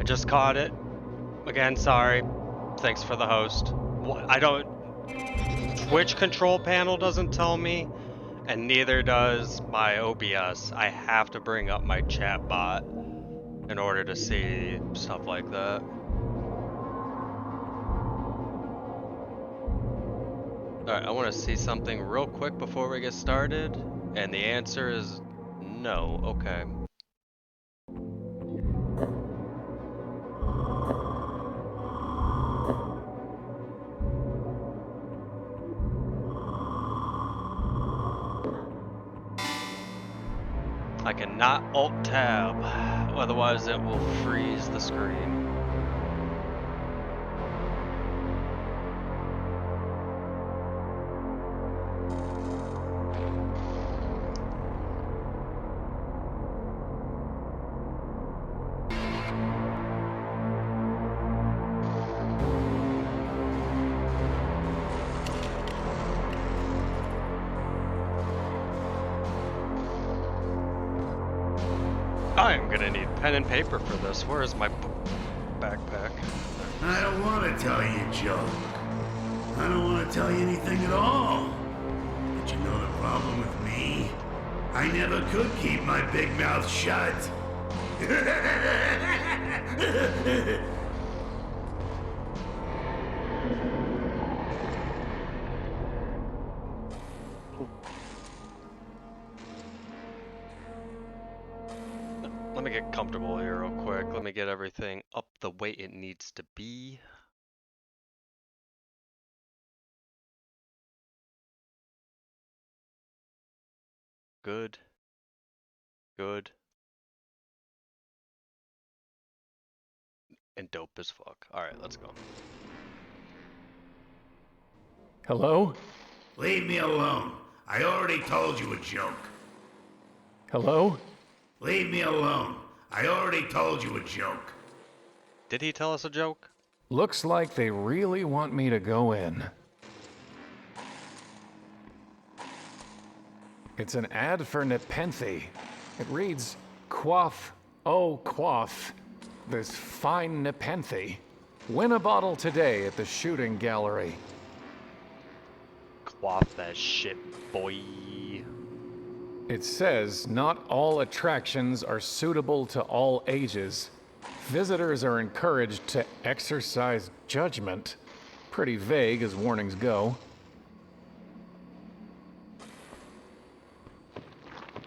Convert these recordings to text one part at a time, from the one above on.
just caught it. Again, sorry. Thanks for the host. I don't... Twitch control panel doesn't tell me, and neither does my OBS. I have to bring up my chat bot in order to see stuff like that. Alright, I want to see something real quick before we get started, and the answer is no. Okay. I cannot Alt-Tab, otherwise it will freeze the screen. I'm gonna need pen and paper for this. Where is my backpack? I don't want to tell you a joke. I don't want to tell you anything at all. But you know the problem with me? I never could keep my big mouth shut. Let me get comfortable here real quick. Let me get everything up the way it needs to be. Good. Good. And dope as fuck. Alright, let's go. Hello? Leave me alone. I already told you a joke. Hello? Leave me alone. I already told you a joke. Did he tell us a joke? Looks like they really want me to go in. It's an ad for Nepenthe. It reads, "Quaff, oh quaff, this fine Nepenthe. Win a bottle today at the shooting gallery." Quaff that shit, boy. It says not all attractions are suitable to all ages. Visitors are encouraged to exercise judgment. Pretty vague as warnings go.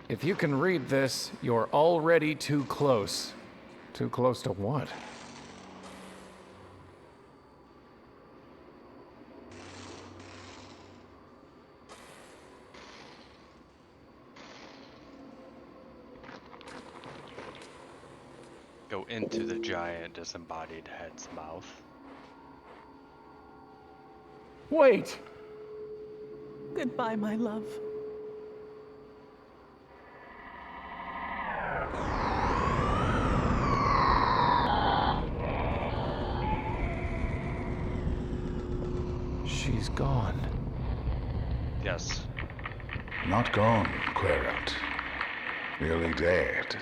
If you can read this, you're already too close. Too close to what? Go into the giant disembodied head's mouth. Wait! Goodbye, my love. She's gone. Yes. Not gone, Clairant. Nearly dead.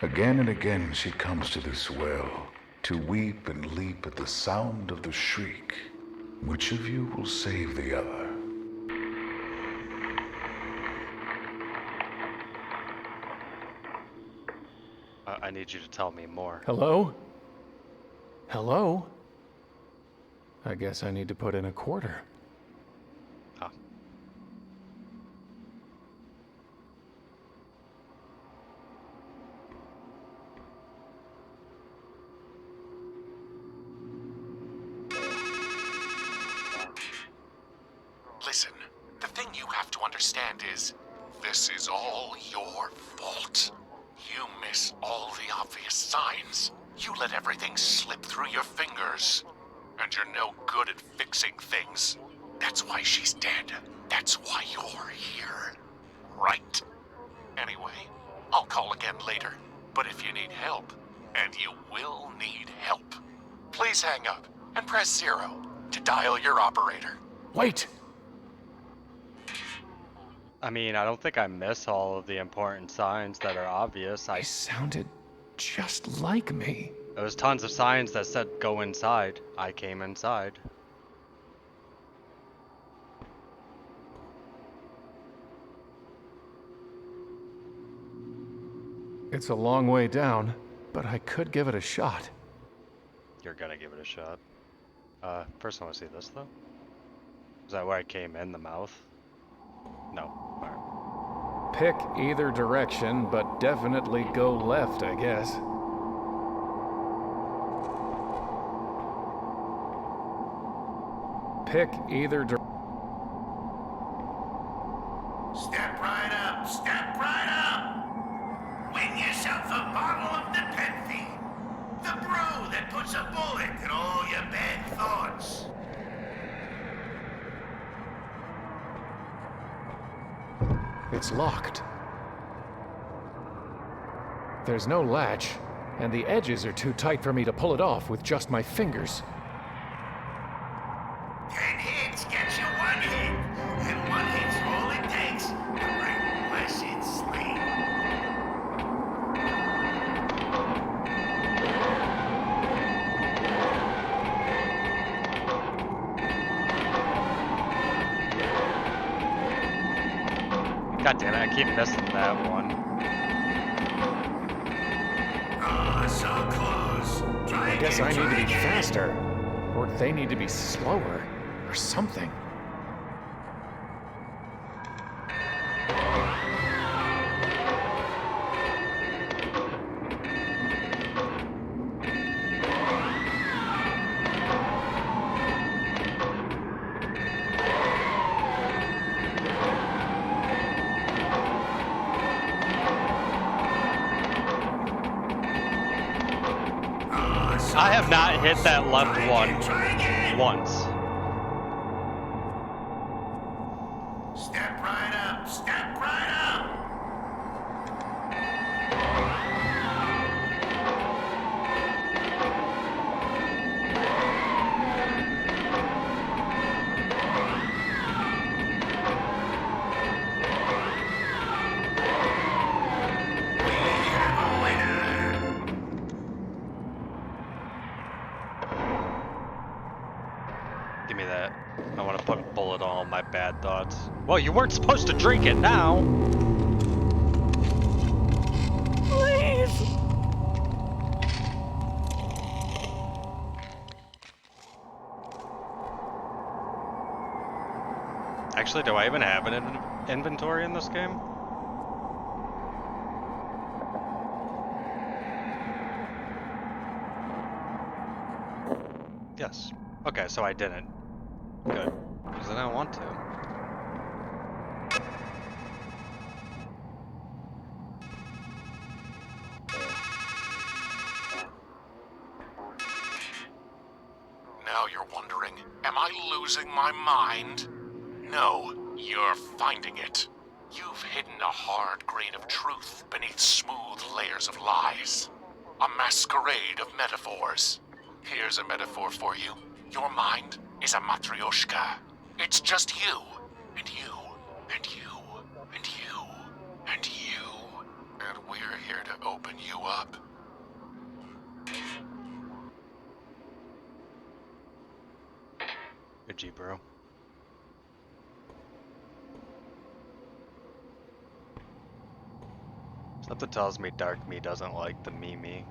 Again and again she comes to this well, to weep and leap at the sound of the shriek. Which of you will save the other? I need you to tell me more. Hello? Hello? I guess I need to put in a quarter. Huh. Listen, the thing you have to understand is, this is all your fault. You miss all the obvious signs. You let everything slip through your fingers. And you're no good at fixing things. That's why she's dead. That's why you're here. Right? Anyway, I'll call again later. But if you need help, and you will need help, please hang up and press 0 to dial your operator. Wait! I mean, I don't think I miss all of the important signs that are obvious. He sounded just like me. There was tons of signs that said go inside. I came inside. It's a long way down, but I could give it a shot. You're gonna give it a shot. First I want to see this though. Is that where I came in, the mouth? No. Alright. Pick either direction, but definitely go left, I guess. Pick either direction. Step right up, step right up! Win yourself a bottle of Nepenthe, the brew that puts a bullet in all your bad thoughts. It's locked. There's no latch, and the edges are too tight for me to pull it off with just my fingers. 10 hits gets you 1 hit, and 1 hit's all it takes to bring blessed sleep. God damn it, I keep missing that one. Oh, so close. Try I guess again, I need to try be again. faster, or they need to be slower, or something. Oh, so I have not close. hit that left Try one again, try again. once. Step right up, step right up. We have a winner. Give me that. I want to put a bullet on all my bad thoughts. Well, you weren't supposed to drink it now. Please! Actually, do I even have an inventory in this game? Yes. Okay, so I didn't. Good. Because I don't want to. Now you're wondering, am I losing my mind? No, you're finding it. You've hidden a hard grain of truth beneath smooth layers of lies. A masquerade of metaphors. Here's a metaphor for you. Your mind is a matryoshka. It's just you, and you, and you, and you, and you. And we're here to open you up. Good G, bro. Something tells me Dark Me doesn't like the me.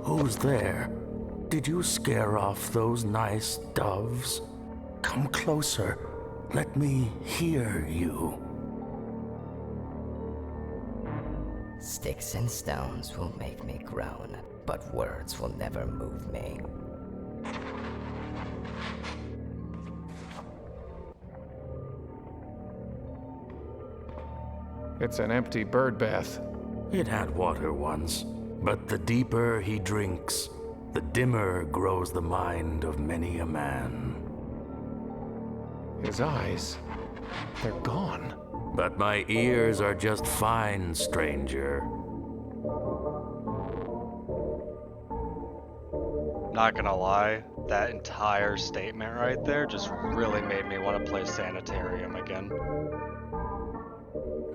Who's there? Did you scare off those nice doves? Come closer. Let me hear you. Sticks and stones will make me groan, but words will never move me. It's an empty bird bath. It had water once, but the deeper he drinks, the dimmer grows the mind of many a man. His eyes, they're gone. But my ears are just fine, stranger. Not gonna lie, that entire statement right there just really made me want to play Sanitarium again.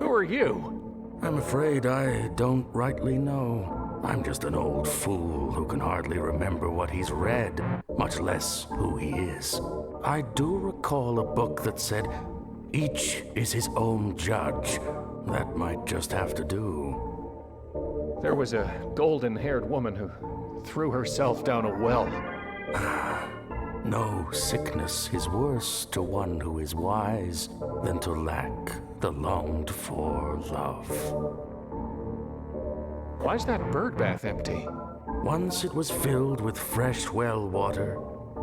Who are you? I'm afraid I don't rightly know. I'm just an old fool who can hardly remember what he's read, much less who he is. I do recall a book that said, each is his own judge. That might just have to do. There was a golden-haired woman who threw herself down a well. No sickness is worse to one who is wise than to lack the longed-for love. Why's that bird bath empty? Once it was filled with fresh well water,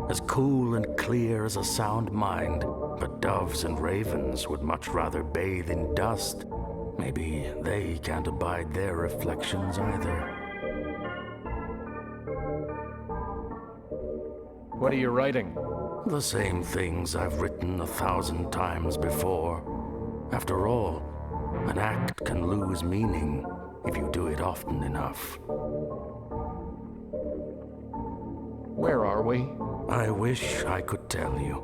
as cool and clear as a sound mind, but doves and ravens would much rather bathe in dust. Maybe they can't abide their reflections either. What are you writing? The same things I've written 1,000 times before. After all, an act can lose meaning if you do it often enough. Where are we? I wish I could tell you.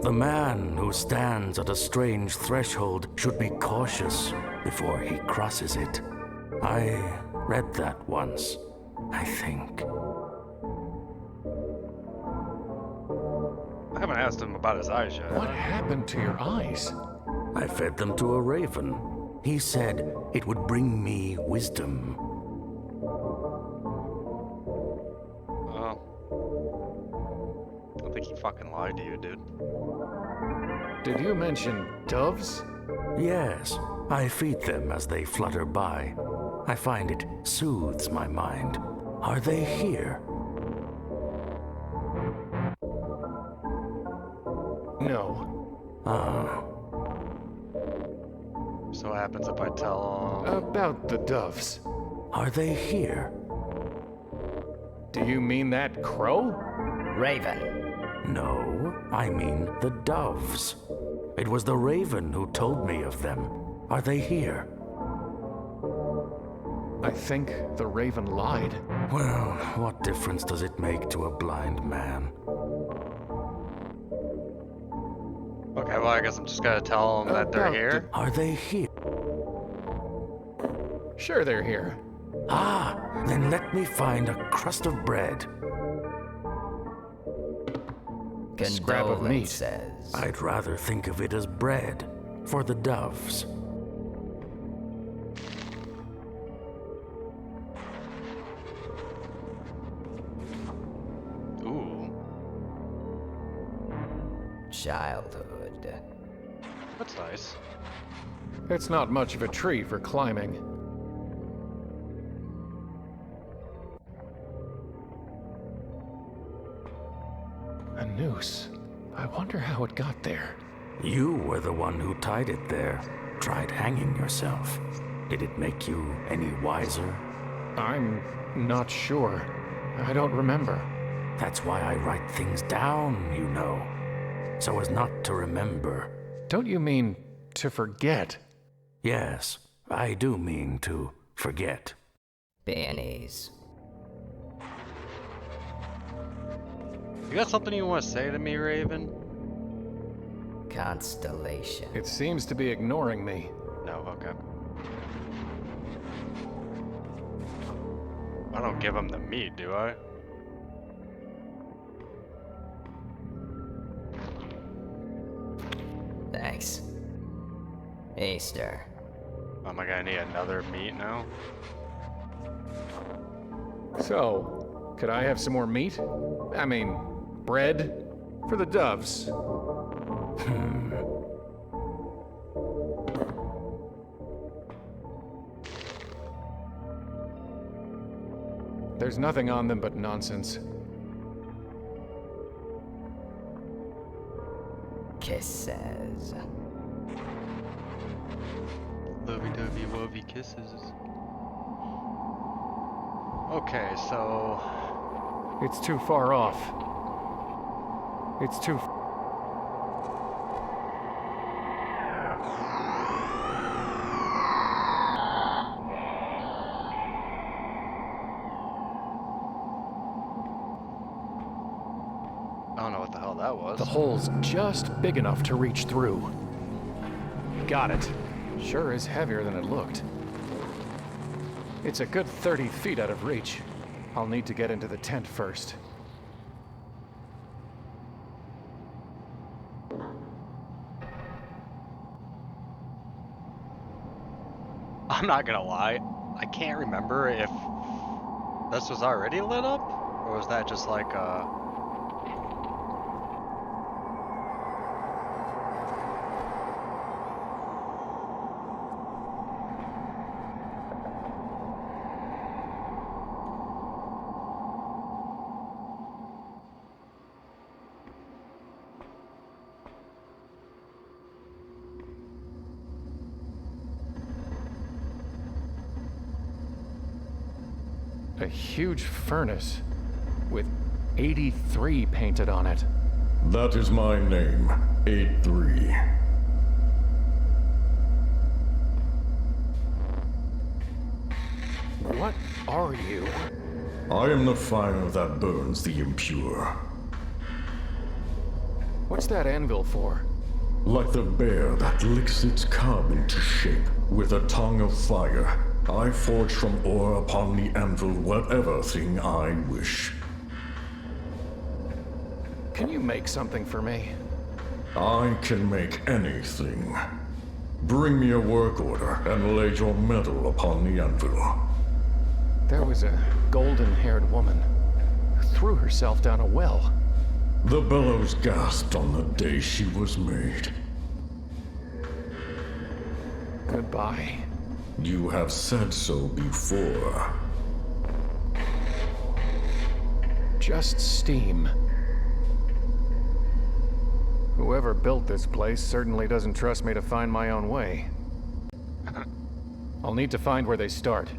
The man who stands at a strange threshold should be cautious before he crosses it. I read that once, I think. I haven't asked him about his eyes yet. What happened to your eyes? I fed them to a raven. He said it would bring me wisdom. I think he fucking lied to you, dude. Did you mention doves? Yes, I feed them as they flutter by. I find it soothes my mind. Are they here? No. So what happens if I tell him? About the doves. Are they here? Do you mean that crow? Raven. No, I mean the doves. It was the raven who told me of them. Are they here? I think the raven lied. Well, what difference does it make to a blind man? Okay, well, I guess I'm just gonna tell him that they're About here. Are they here? Sure they're here. Ah, then let me find a crust of bread. A scrap of meat. Condolences. I'd rather think of it as bread for the doves. Ooh, Childhood. that's nice. It's not much of a tree for climbing. A noose. I wonder how it got there. You were the one who tied it there. Tried hanging yourself. Did it make you any wiser? I'm not sure. I don't remember. That's why I write things down, you know. So as not to remember. Don't you mean to forget? Yes, I do mean to forget. Peonies. You got something you want to say to me, Raven? Constellation. It seems to be ignoring me. No, okay. I don't give him the meat, do I? Thanks. Easter. Am I gonna need another meat now? So, could I have some more meat? I mean, bread? For the doves. There's nothing on them but nonsense. Kisses. Lovey-dovey wovey kisses. Okay, so... It's too far off. It's too... I don't know what the hell that was. The hole's just big enough to reach through. Got it. Sure is heavier than it looked. It's a good 30 feet out of reach. I'll need to get into the tent first. I'm not gonna lie, I can't remember if this was already lit up, or was that just like A huge furnace with 83 painted on it. That is my name, 83. What are you? I am the fire that burns the impure. What's that anvil for? Like the bear that licks its cub into shape with a tongue of fire, I forge from ore upon the anvil whatever thing I wish. Can you make something for me? I can make anything. Bring me a work order and lay your metal upon the anvil. There was a golden-haired woman who threw herself down a well. The bellows gasped on the day she was made. Goodbye. You have said so before. Just steam. Whoever built this place certainly doesn't trust me to find my own way. I'll need to find where they start.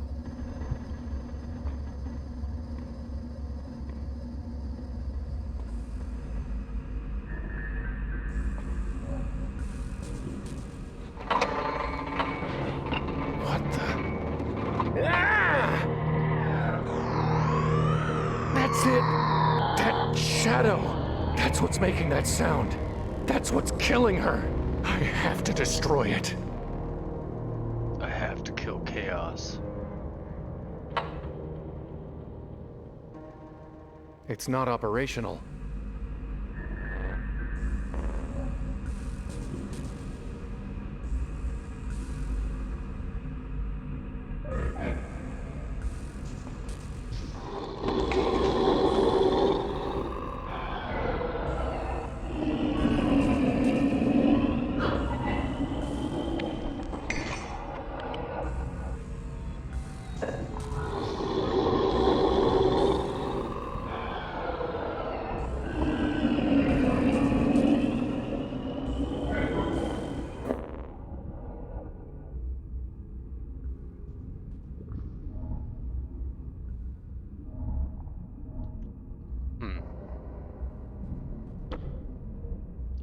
What the? Ah! That's it! That shadow! That's what's making that sound. That's what's killing her. I have to destroy it. I have to kill chaos? It's not operational.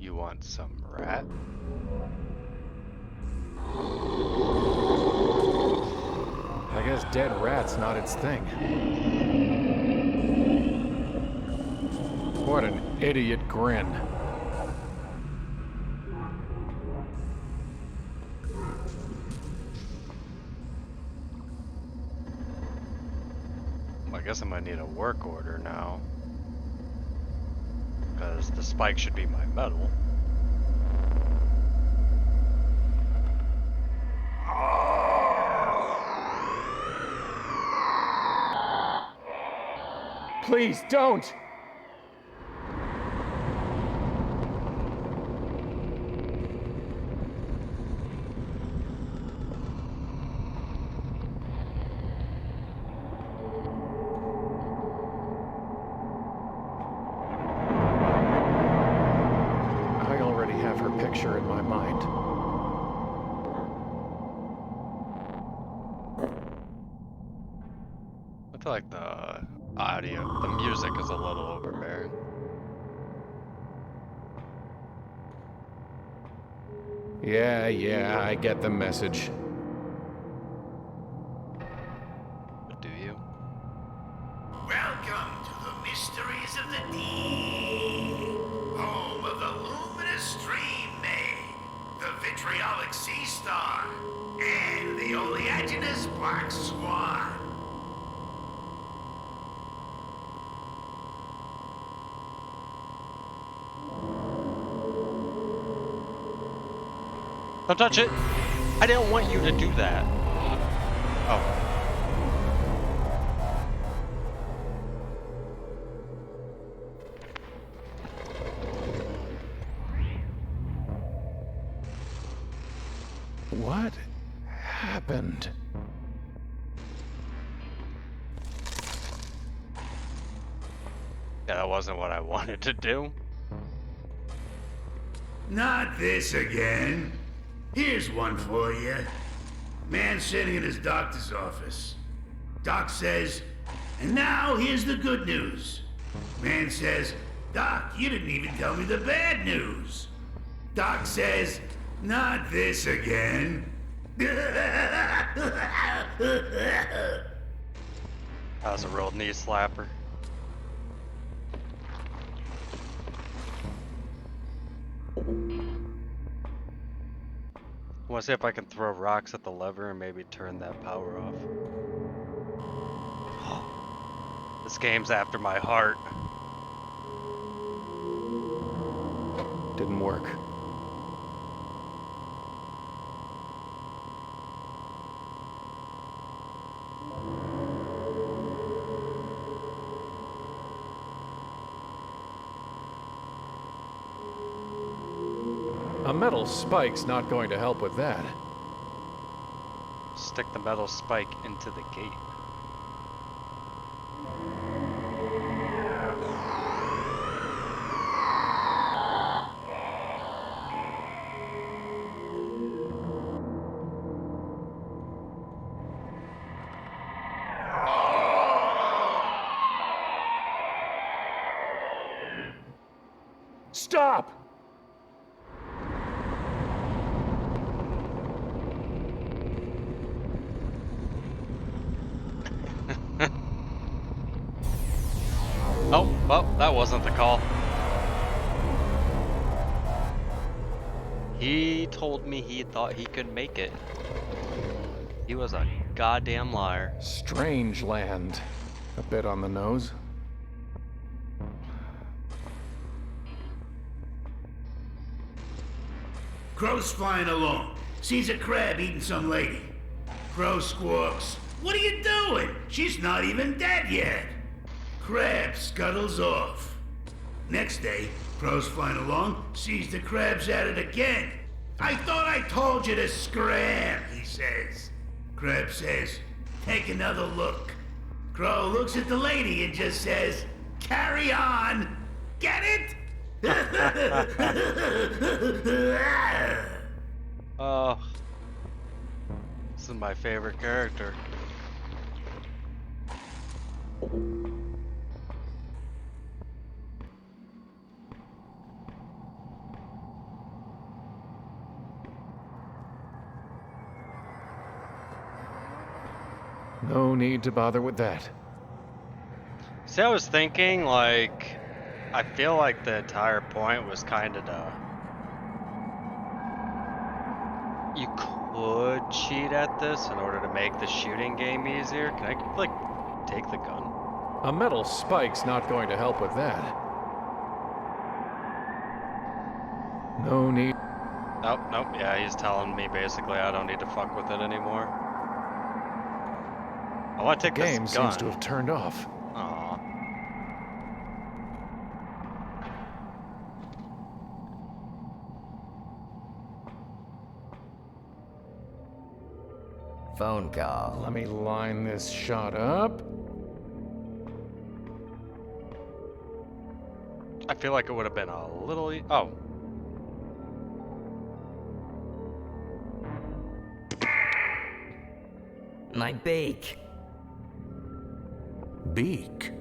You want some rat? I guess dead rat's not its thing. What an idiot grin. I guess I might need a work order now. Because the spike should be my metal. Please don't! I already have her picture in my mind. I feel like the audio, the music is a little overbearing. Yeah, I get the message. But do you? Welcome to the mysteries of the deep, home of the luminous stream maid, the vitriolic sea star. star. And the oleaginous black swan. Don't touch it! I didn't want you to do that. Oh. What happened? Yeah, that wasn't what I wanted to do. Not this again. Here's one for you. Man sitting in his doctor's office. Doc says, and now here's the good news. Man says, Doc, you didn't even tell me the bad news. Doc says, not this again. That was a real knee slapper. I want to see if I can throw rocks at the lever and maybe turn that power off. This game's after my heart. Didn't work. A metal spike's not going to help with that. Stick the metal spike into the gate. Stop! Oh, well, that wasn't the call. He told me he thought he could make it. He was a goddamn liar. Strangeland. A bit on the nose. Crow's flying along. Sees a crab eating some lady. Crow squawks, "What are you doing? She's not even dead yet." Crab scuttles off. Next day, Crow's flying along, sees the crab's at it again. "I thought I told you to scram," he says. Crab says, "Take another look." Crow looks at the lady and just says, "Carry on." Get it? Oh, this is my favorite character. No need to bother with that. See, I was thinking, like, I feel like the entire point was kind of to... You could cheat at this in order to make the shooting game easier. Can I, like, take the gun? A metal spike's not going to help with that. No need. Nope, nope, yeah, he's telling me basically I don't need to fuck with it anymore. I want to take The game this gun. seems to have turned off. Aw. Phone call. Let me line this shot up. I feel like it would have been a little... Oh. My beak. Beak?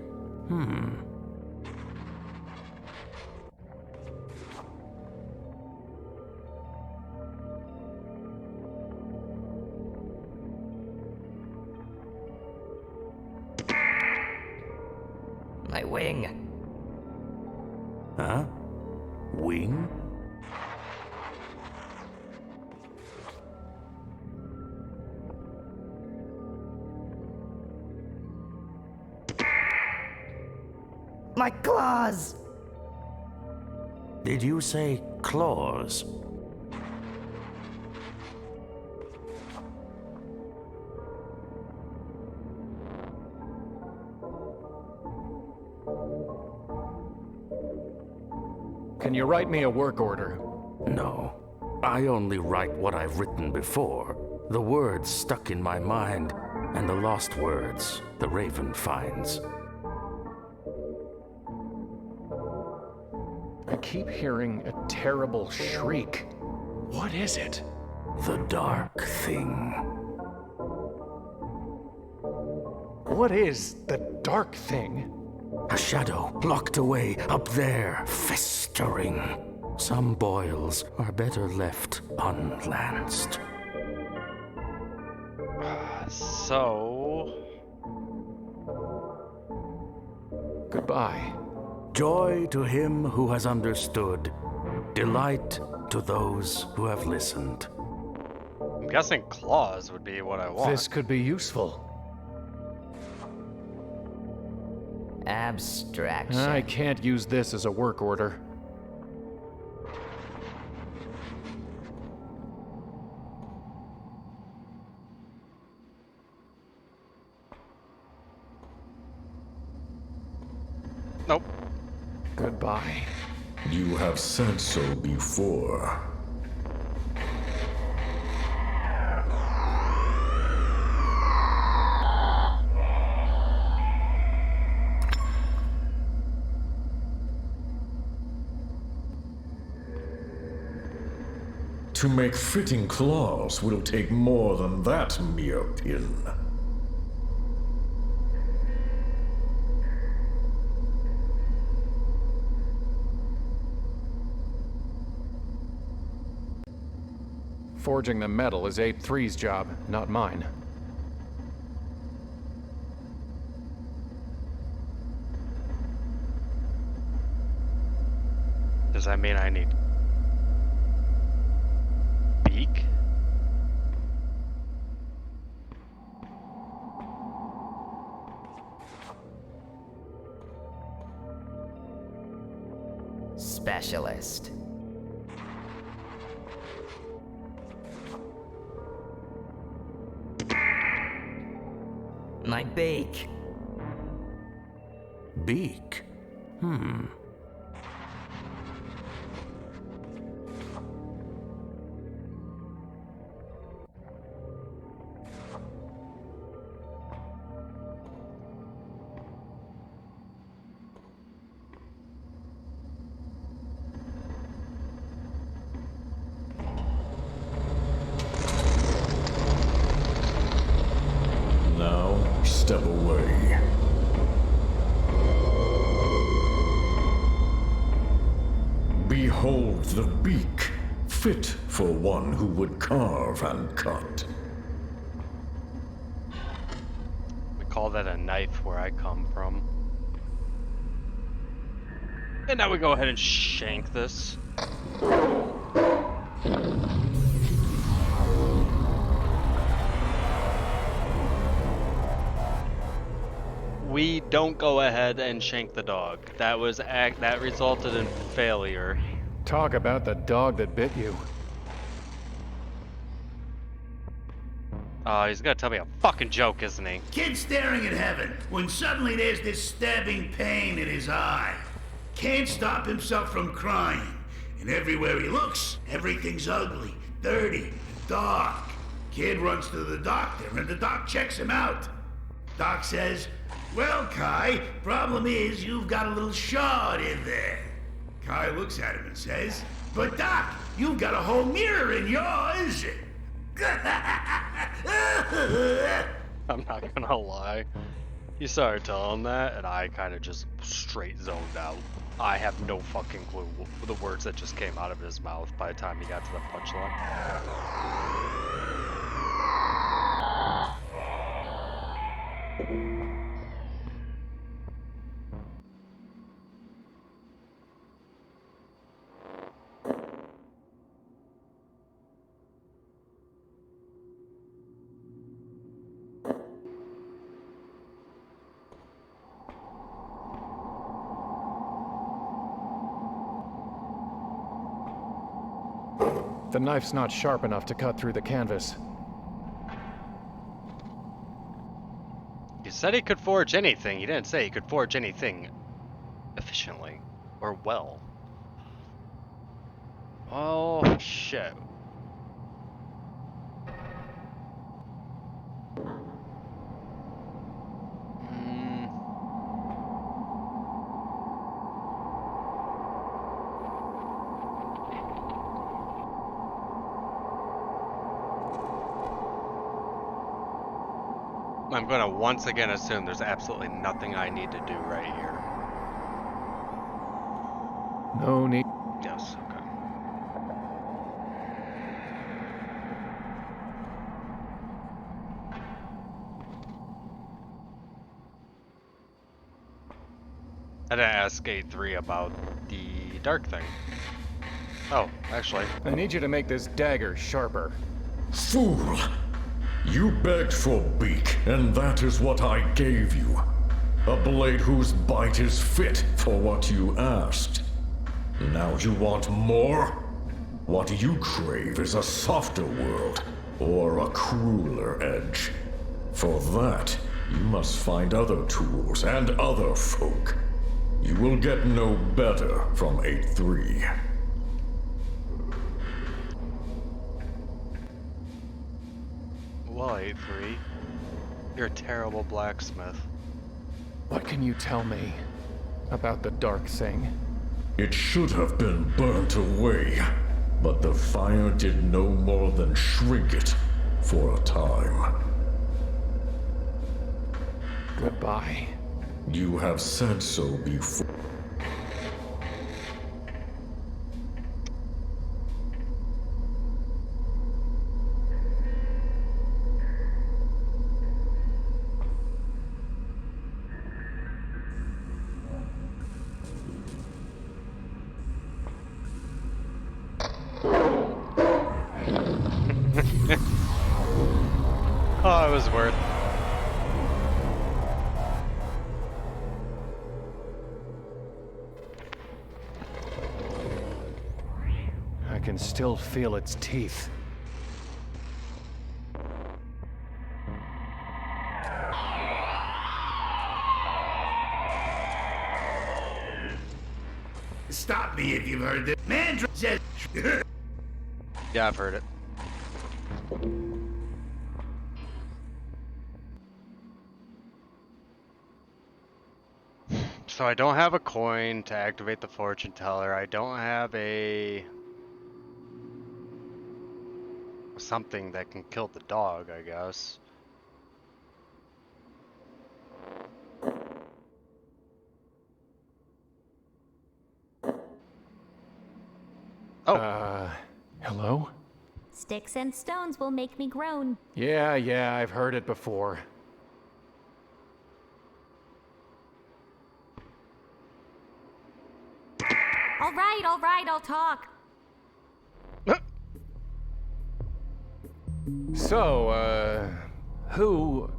My wing. Huh? Wing? My claws! Did you say claws? Can you write me a work order? No. I only write what I've written before. The words stuck in my mind, and the lost words the Raven finds. I keep hearing a terrible shriek. What is it? The dark thing. What is the dark thing? A shadow locked away up there, festering. Some boils are better left unlanced. So... Goodbye. Joy to him who has understood. Delight to those who have listened. I'm guessing claws would be what I want. This could be useful. Abstraction. I can't use this as a work order. Nope. Goodbye. You have said so before. To make fitting claws will take more than that mere pin. Forging the metal is 8-3's job, not mine. Does that mean I need... beak? Specialist. My beak. Beak? Now, step away. Behold the beak, fit for one who would carve and cut. We call that a knife where I come from. And now we go ahead and shank this. We don't go ahead and shank the dog. That resulted in failure. Talk about the dog that bit you. He's gonna tell me a fucking joke, isn't he? Kid staring at heaven when suddenly there's this stabbing pain in his eye. Can't stop himself from crying. And everywhere he looks, everything's ugly, dirty, dark. Kid runs to the doctor and the doc checks him out. Doc says, "Well, Kai, problem is you've got a little shard in there." Kai looks at him and says, "But Doc, you've got a whole mirror in yours." I'm not gonna lie. You started telling that, and I kind of just straight zoned out. I have no fucking clue the words that just came out of his mouth by the time he got to the punchline. the knife's not sharp enough to cut through the canvas. You said he could forge anything. You didn't say he could forge anything efficiently or well. Oh, shit. I'm going to once again assume there's absolutely nothing I need to do right here. No need. Yes, okay. I had to ask 8-3 about the dark thing. Oh, actually. I need you to make this dagger sharper. Fool! You begged for beak, and that is what I gave you. A blade whose bite is fit for what you asked. Now you want more? What you crave is a softer world, or a crueler edge. For that, you must find other tools and other folk. You will get no better from 8-3. Well, 8-3. You're a terrible blacksmith. What can you tell me about the dark thing? It should have been burnt away, but the fire did no more than shrink it for a time. Goodbye. You have said so before. Oh, it was worth it. I can still feel its teeth. Stop me if you've heard this. Mandra says. Yeah, I've heard it. So I don't have a coin to activate the fortune teller. I don't have a something that can kill the dog, I guess. Oh. Hello? Sticks and stones will make me groan. Yeah, I've heard it before. All right, I'll talk. So, who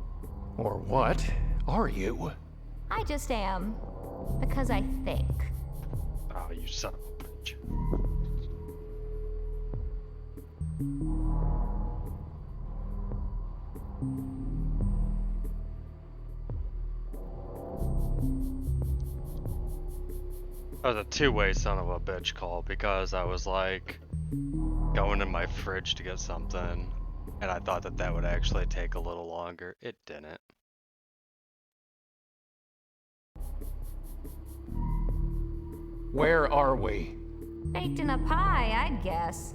or what are you? I just am. Because I think. Oh, you son of a bitch. That was a two-way son of a bitch call because I was like going in my fridge to get something and I thought that that would actually take a little longer. It didn't. Where are we? Baked in a pie, I guess.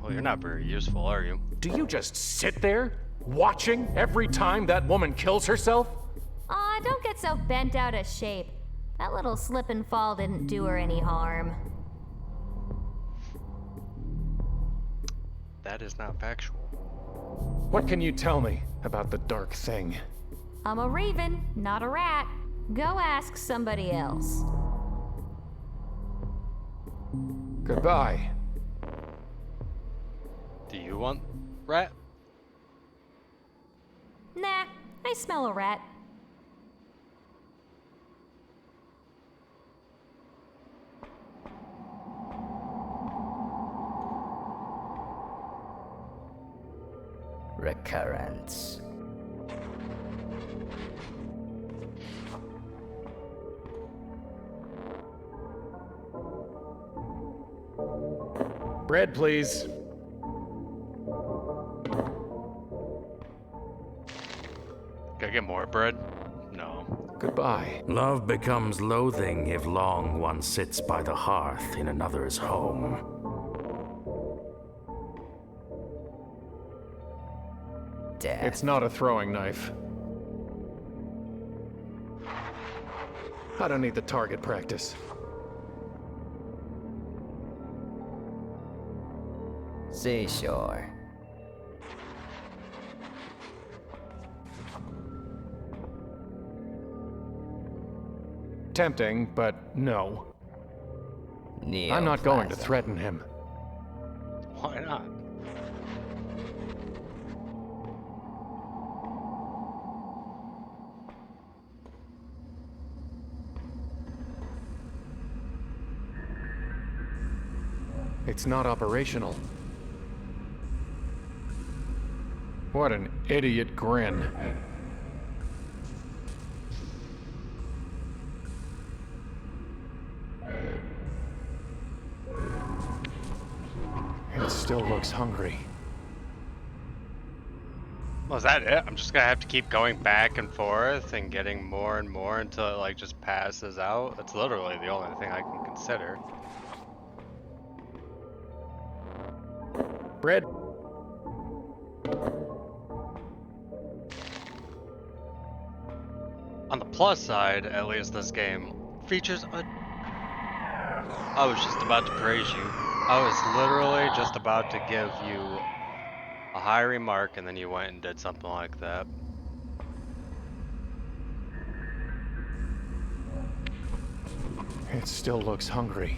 Well, you're not very useful, are you? Do you just sit there, watching every time that woman kills herself? Aw, don't get so bent out of shape. That little slip and fall didn't do her any harm. That is not factual. What can you tell me about the dark thing? I'm a raven, not a rat. Go ask somebody else. Goodbye. Do you want rat? Nah, I smell a rat. Recurrence. Bread, please. Can I get more bread? No. Goodbye. Love becomes loathing if long one sits by the hearth in another's home. Death. It's not a throwing knife. I don't need the target practice. Seashore. Tempting, but no. Neoplasm. I'm not going to threaten him. Why not? It's not operational. What an idiot grin. It still looks hungry. Well, is that it? I'm just gonna have to keep going back and forth and getting more and more until it like just passes out. That's literally the only thing I can consider. Bread. On the plus side, at least this game features a... I was just about to praise you. I was literally just about to give you a high remark and then you went and did something like that. It still looks hungry.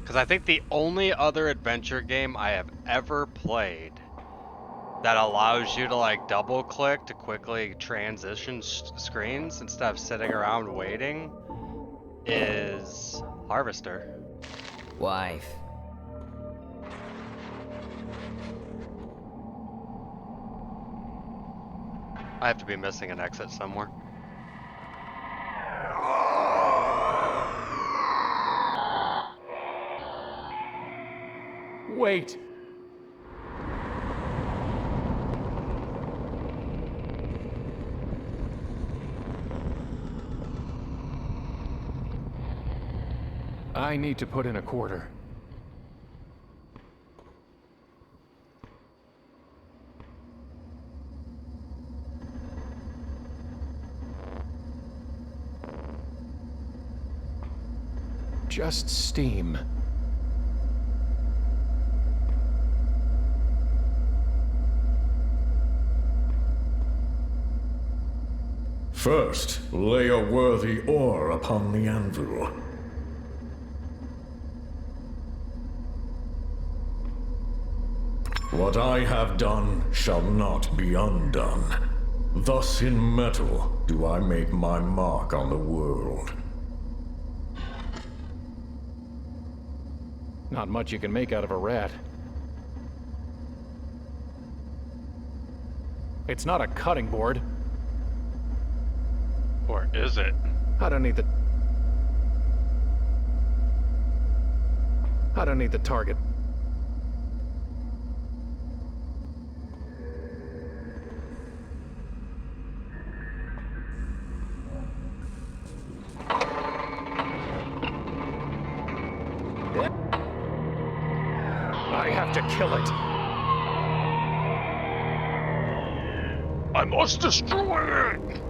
Because I think the only other adventure game I have ever played that allows you to like double click to quickly transition screens instead of sitting around waiting is Harvester. Wife. I have to be missing an exit somewhere. Wait! I need to put in a quarter. Just steam. First, lay a worthy ore upon the anvil. What I have done shall not be undone. Thus in metal do I make my mark on the world. Not much you can make out of a rat. It's not a cutting board. Or is it? I don't need the target. I have to kill it. I must destroy it!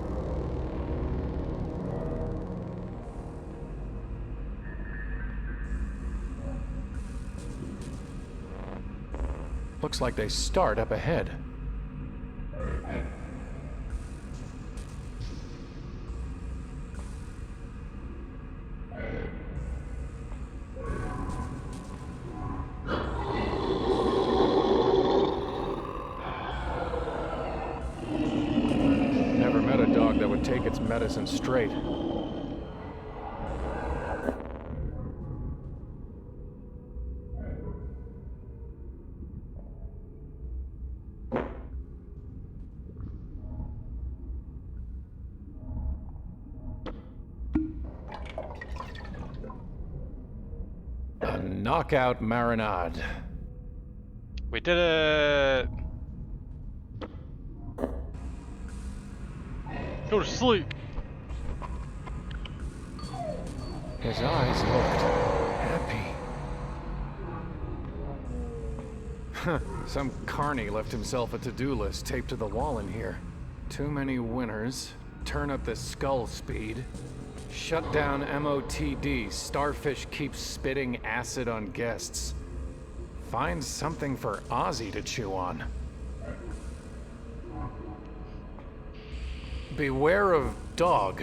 Looks like they start up ahead. Never met a dog that would take its medicine straight. knockout marinade. We did it. Go to sleep. His eyes looked happy. Some carny left himself a to-do list taped to the wall in here. Too many winners. Turn up the skull speed. Shut down MOTD. Starfish keeps spitting acid on guests. Find something for Ozzy to chew on. Beware of dog.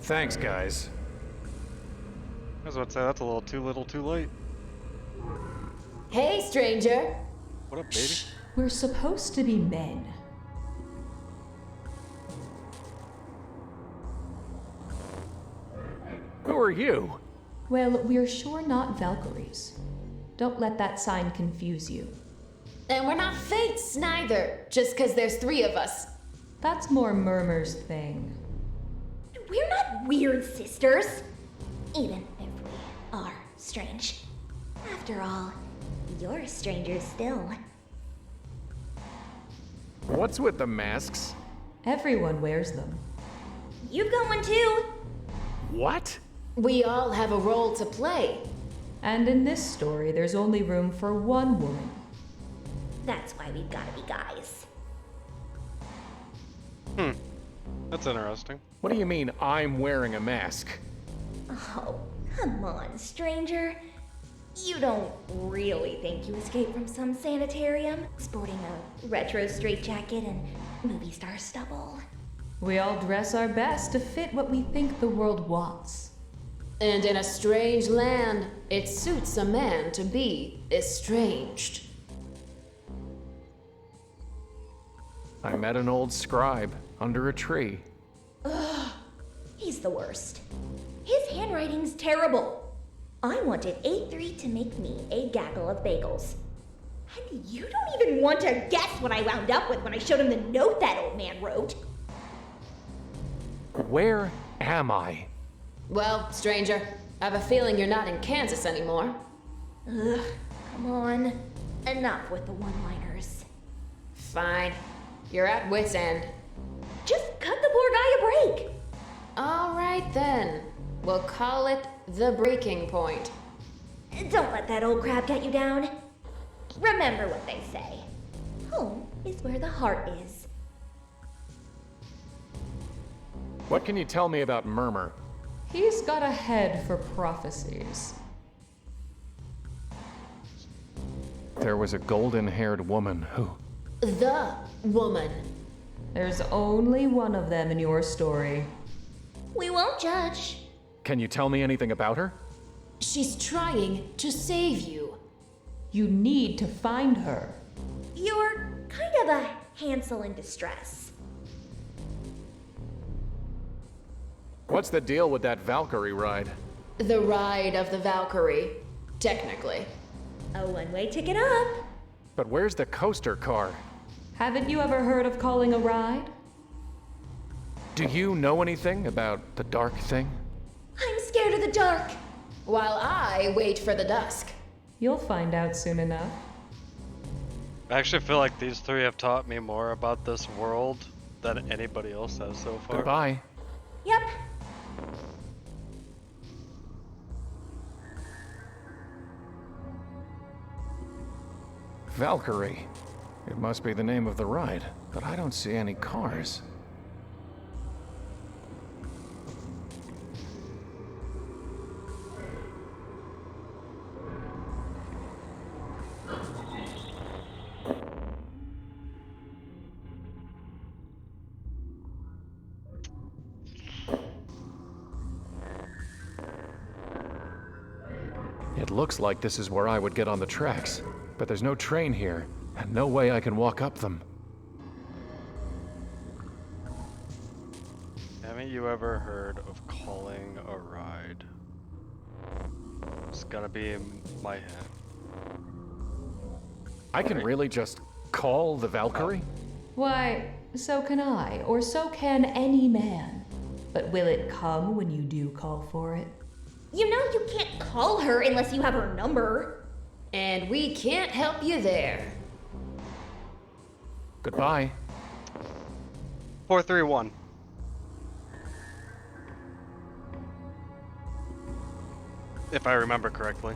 Thanks, guys. I was about to say, that's a little too late. Hey, stranger. What up, baby? We're supposed to be men. Who are you? Well, we're sure not Valkyries. Don't let that sign confuse you. And we're not fates, neither, just 'cause there's 3 of us. That's more Murmur's thing. We're not weird sisters. Even if we are strange. After all, you're a stranger still. What's with the masks? Everyone wears them. You've got one too. What? We all have a role to play. And in this story, there's only room for one woman. That's why we've gotta be guys. That's interesting. What do you mean I'm wearing a mask? Oh, come on, stranger. You don't really think you escaped from some sanitarium, sporting a retro straitjacket and movie star stubble? We all dress our best to fit what we think the world wants. And in a strange land, it suits a man to be estranged. I met an old scribe under a tree. Ugh, he's the worst. His handwriting's terrible. I wanted A3 to make me a gaggle of bagels. And you don't even want to guess what I wound up with when I showed him the note that old man wrote. Where am I? Well, stranger, I have a feeling you're not in Kansas anymore. Ugh, come on. Enough with the one-liners. Fine. You're at wit's end. Just cut the poor guy a break. All right then. We'll call it the breaking point. Don't let that old crab get you down. Remember what they say. Home is where the heart is. What can you tell me about Murmur? He's got a head for prophecies. There was a golden-haired woman who... The woman. There's only one of them in your story. We won't judge. Can you tell me anything about her? She's trying to save you. You need to find her. You're kind of a Hansel in distress. What's the deal with that Valkyrie ride? The ride of the Valkyrie, technically. A one-way ticket up. But where's the coaster car? Haven't you ever heard of calling a ride? Do you know anything about the dark thing? I'm scared of the dark. While I wait for the dusk. You'll find out soon enough. I actually feel like these 3 have taught me more about this world than anybody else has so far. Goodbye. Yep. Valkyrie. It must be the name of the ride, but I don't see any cars. It looks like this is where I would get on the tracks, but there's no train here, and no way I can walk up them. Haven't you ever heard of calling a ride? It's gotta be in my head. I can really just call the Valkyrie? Why, so can I, or so can any man. But will it come when you do call for it? You know you can't call her unless you have her number. And we can't help you there. Goodbye. 431. If I remember correctly.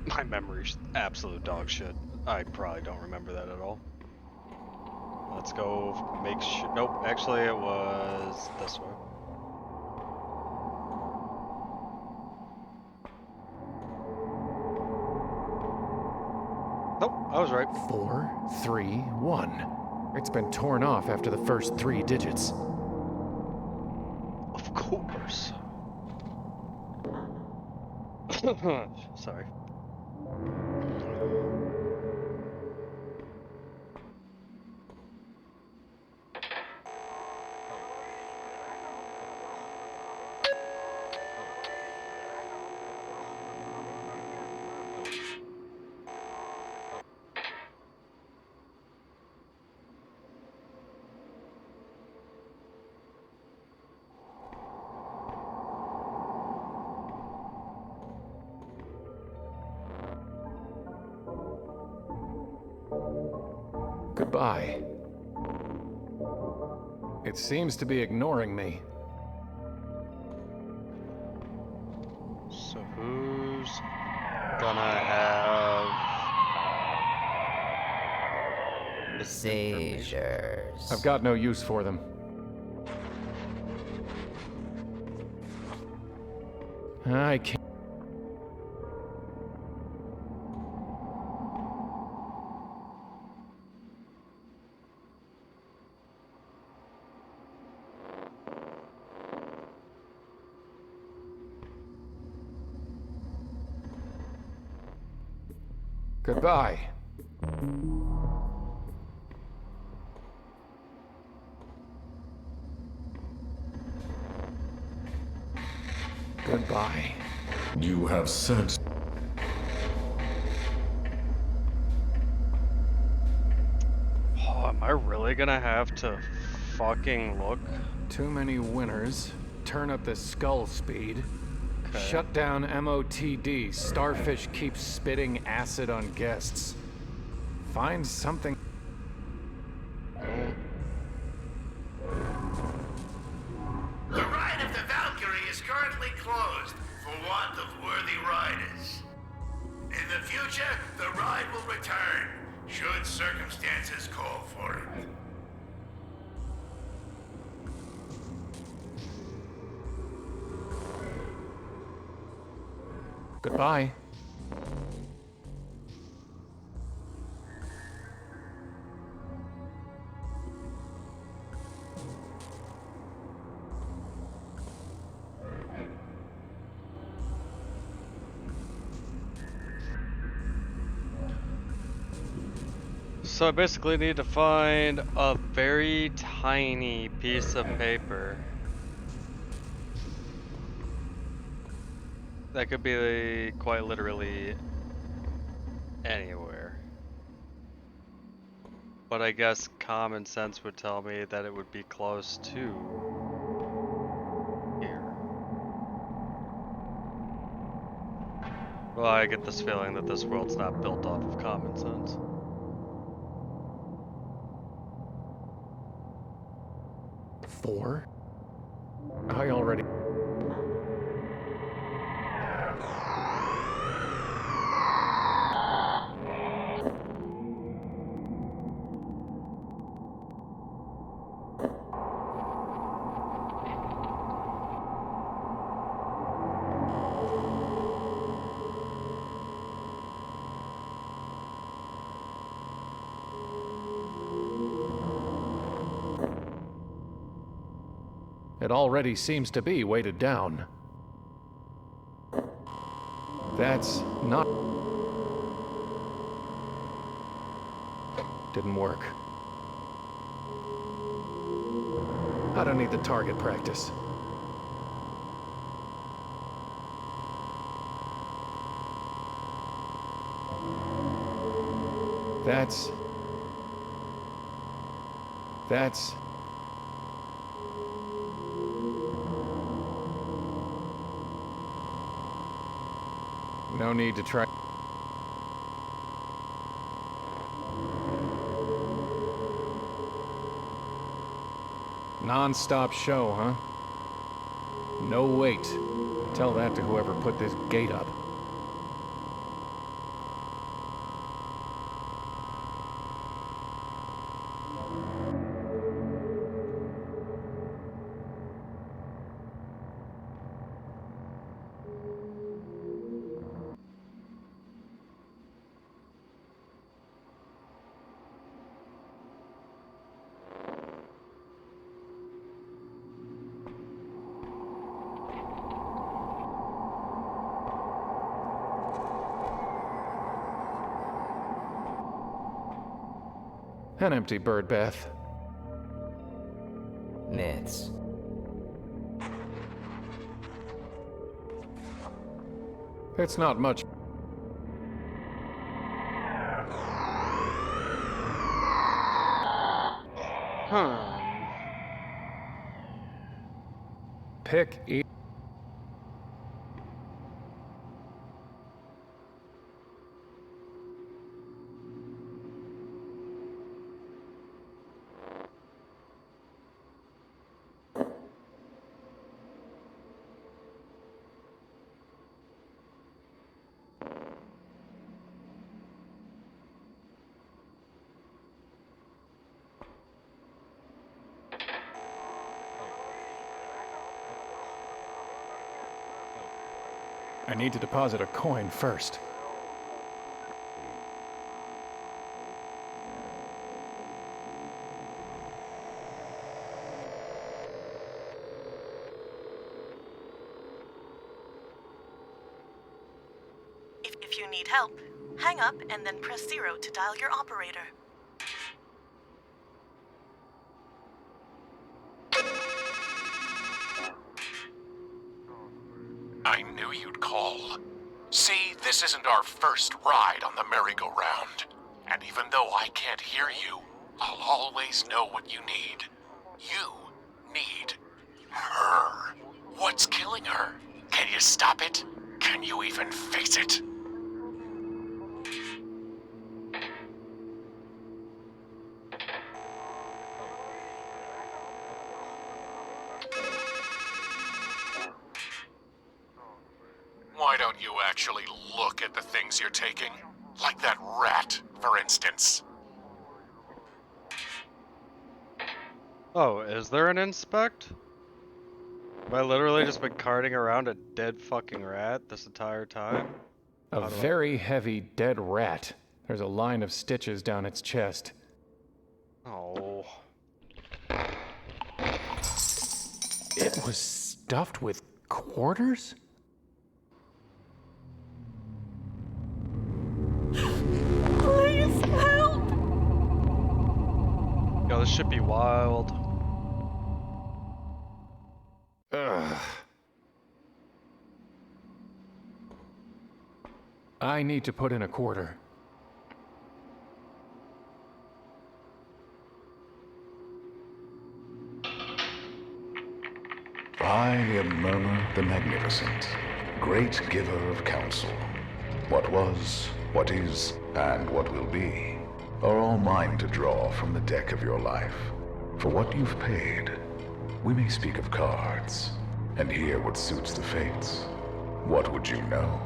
My memory's absolute dog shit. I probably don't remember that at all. Let's go make sure. Nope, actually it was this way. Nope, I was right. 431. It's been torn off after the first 3 digits. Of course. Sorry. Goodbye. It seems to be ignoring me. So who's gonna have this information? Seizures. I've got no use for them. I can't. Goodbye. Goodbye. You have said. Oh, am I really gonna have to fucking look? Too many winners. Turn up the skull speed. Okay. Shut down MOTD. Starfish keeps spitting acid on guests. Find something. The ride of the Valkyrie is currently closed for want of worthy riders. In the future, the ride will return, should circumstances call for it. Goodbye. So I basically need to find a very tiny piece of paper. That could be quite literally anywhere. But I guess common sense would tell me that it would be close to here. Well, I get this feeling that this world's not built off of common sense. Four? I already... It already seems to be weighted down. That's not... Didn't work. I don't need the target practice. That's... That's... No need to try... Non-stop show, huh? No wait. Tell that to whoever put this gate up. An empty bird bath. Myths. It's not much. Pick each. I need to deposit a coin first. If you need help, hang up and then press 0 to dial your operator. I knew you'd call. See, this isn't our first ride on the merry-go-round. And even though I can't hear you, I'll always know what you need. You need her. What's killing her? Can you stop it? Can you even face it? Why don't you actually look at the things you're taking? Like that rat, for instance. Oh, is there an inspect? Have I literally just been carting around a dead fucking rat this entire time? A very heavy dead rat. There's a line of stitches down its chest. Oh. It was stuffed with quarters? Please help! Yo, this should be wild. Ugh. I need to put in a quarter. I am Murmur the Magnificent, great giver of counsel. What was, what is, and what will be are all mine to draw from the deck of your life. For what you've paid, we may speak of cards, and hear what suits the fates. What would you know?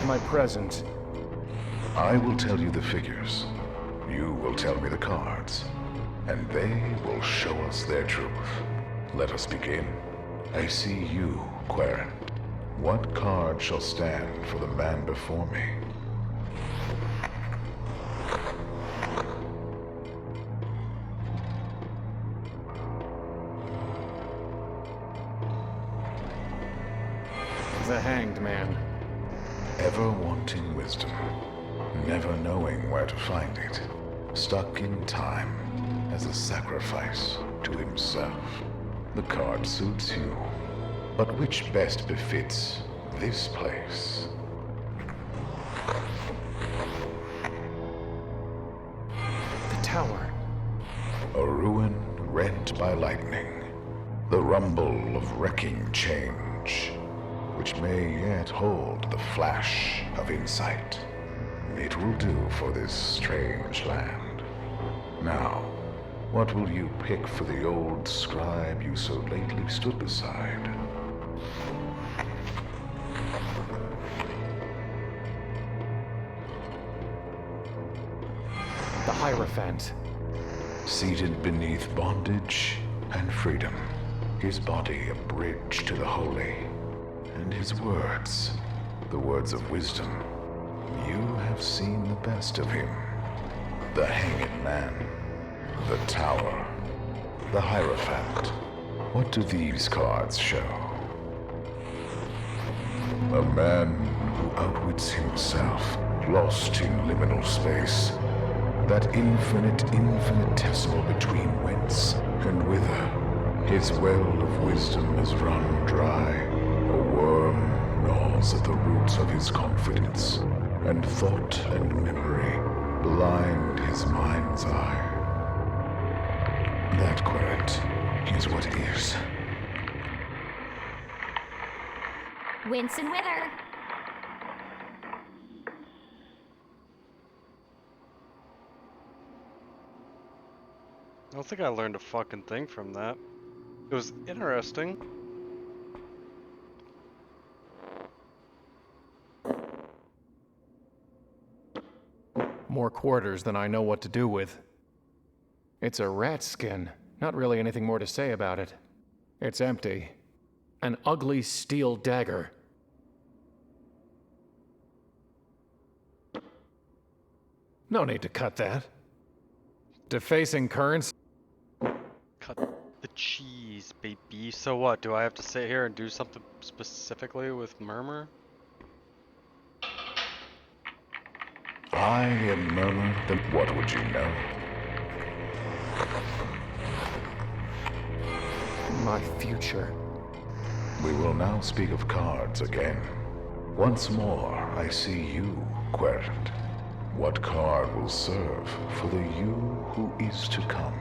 My present. I will tell you the figures. You will tell me the cards. And they will show us their truth. Let us begin. I see you, Quarren. What card shall stand for the man before me? The Hanged Man. Ever wanting wisdom, never knowing where to find it, stuck in time as a sacrifice to himself. The card suits you, but which best befits this place? tower. A ruin rent by lightning. The rumble of wrecking change, which may yet hold the flash of insight. It will do for this strange land. Now, what will you pick for the old scribe you so lately stood beside? The Hierophant. Seated beneath bondage and freedom, his body a bridge to the holy, and his words, the words of wisdom. You have seen the best of him. The Hanged Man, the Tower, the Hierophant. What do these cards show? A man who outwits himself, lost in liminal space. That infinitesimal between whence and whither. His well of wisdom has run dry. A worm gnaws at the roots of his confidence, and thought and memory blind his mind's eye. That querent is what it is. Wince and wither. I don't think I learned a fucking thing from that. It was interesting. More quarters than I know what to do with. It's a rat skin. Not really anything more to say about it. It's empty. An ugly steel dagger. No need to cut that. Defacing currents. Cut the cheese, baby. So what? Do I have to sit here and do something specifically with Murmur? I am Murmur, then what would you know? My future. We will now speak of cards again. Once more, I see you, querent. What card will serve for the you who is to come?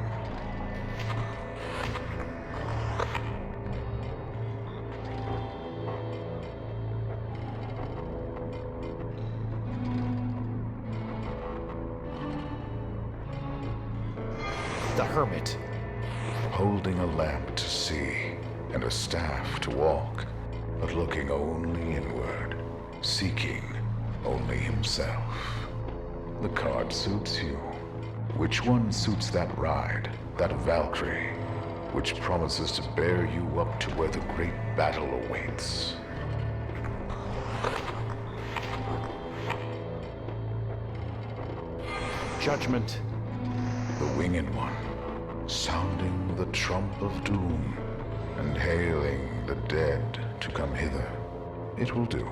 The Hermit. Holding a lamp to see and a staff to walk, but looking only inward, seeking only himself. The card suits you. Which one suits that ride, that Valkyrie, which promises to bear you up to where the great battle awaits? Judgment. The winged one, sounding the trump of doom, and hailing the dead to come hither. It will do.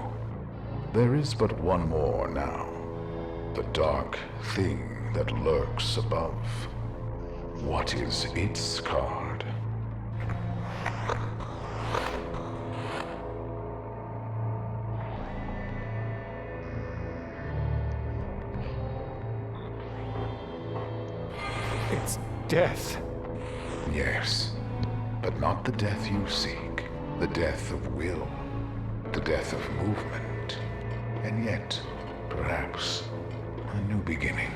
There is but one more now. The dark thing that lurks above. What is its card? It's death. Yes, but not the death you seek. The death of will. The death of movement. And yet, perhaps, a new beginning.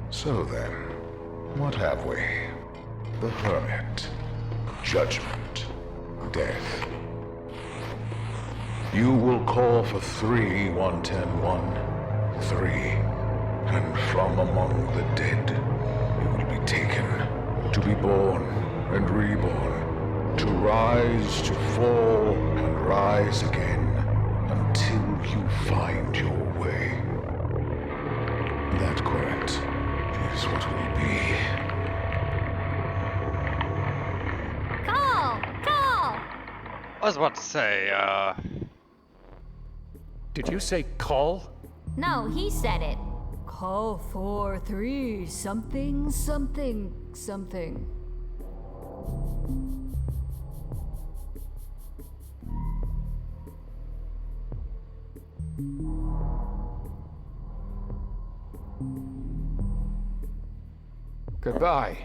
So then, what have we? The Hermit. Judgment. Death. You will call for 3, 110-1. 3. And from among the dead, you will be taken, to be born and reborn, to rise, to fall, and rise again, until you find your way. That querent is what will be. Call! Call! I was about to say, Did you say call? No, he said it. Call 4-3 something something something. Goodbye.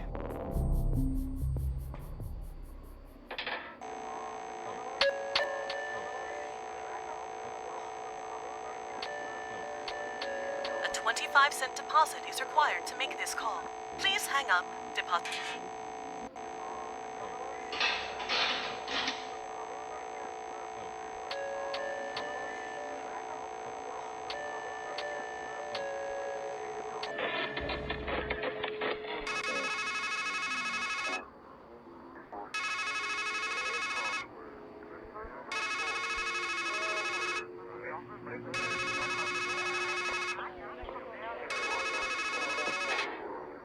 A 25-cent deposit is required to make this call. Please hang up, deposit.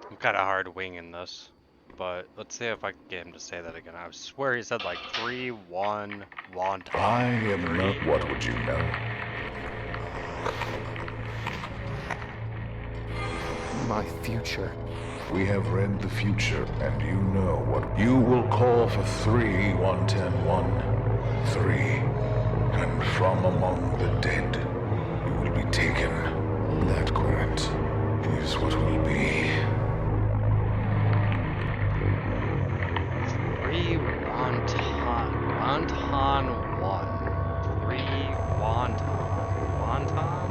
I'm kind of hard winging this, but let's see if I can get him to say that again. I swear he said like 3-1 wonton. I am not. What would you know? My future. We have read the future, and you know what. You will call for 3-1-10-1. 3. And from among the dead, you will be taken. That correct is what will be. 3 wonton. Wonton 1. 3 wonton. Wonton?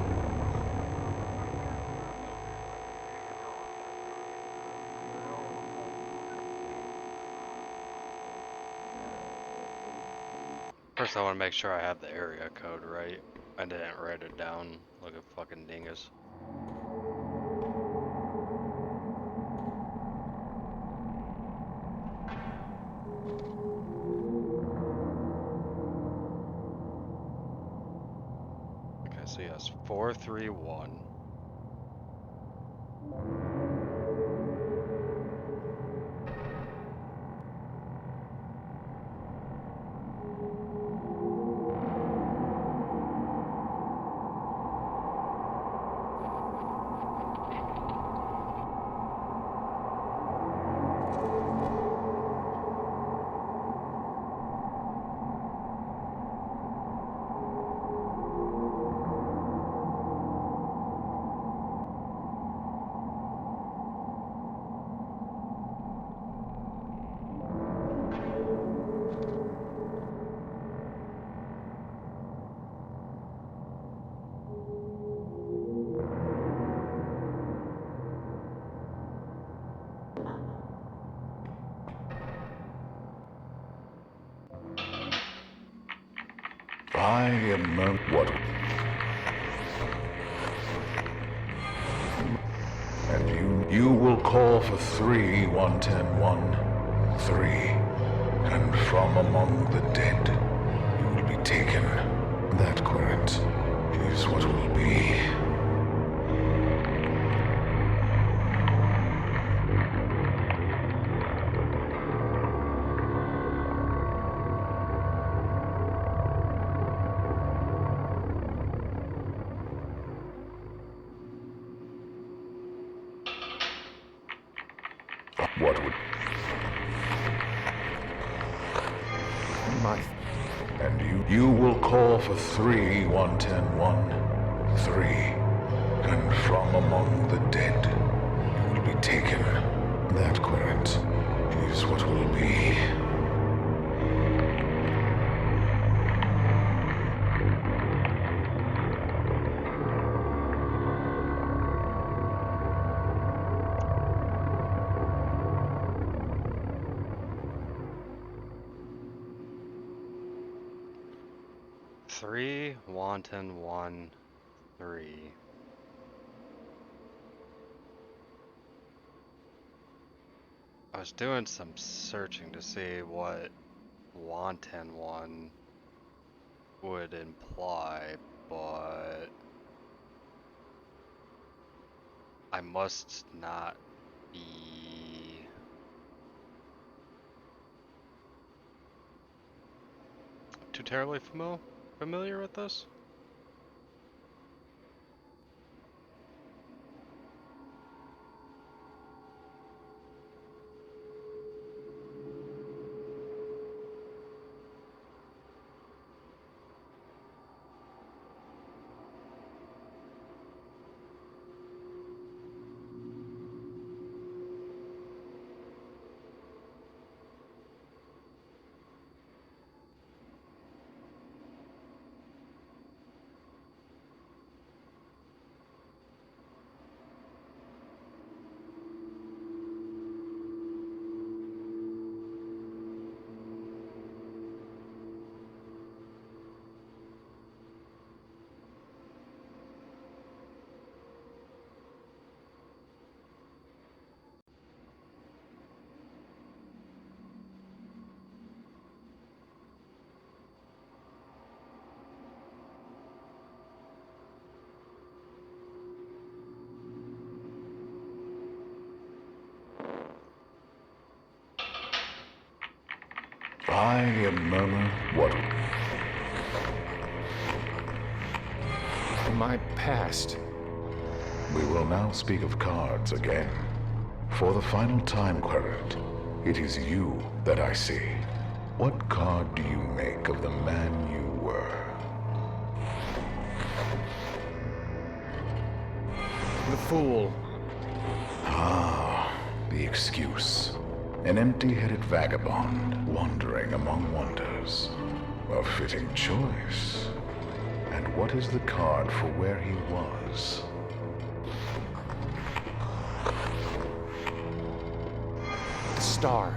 First, I want to make sure I have the area code right. I didn't write it down like a fucking dingus. Okay, so yes, 431. I am not what. And you will call for 3-1-10-1. 3. And from among the dead, you will be taken. That correct is what will be. What would... My... And you will call for 3-1-10-1. 3. And from among the dead, you will be taken. That correct is what will be. Three, wanton, 1, 3. I was doing some searching to see what wanton 1 would imply, but I must not be too terribly familiar with this. I am murmur what? My past. We will now speak of cards again. For the final time, Querent, it is you that I see. What card do you make of the man you were? The fool. Ah, the excuse. An empty-headed vagabond wandering among wonders. A fitting choice. And what is the card for where he was? The star.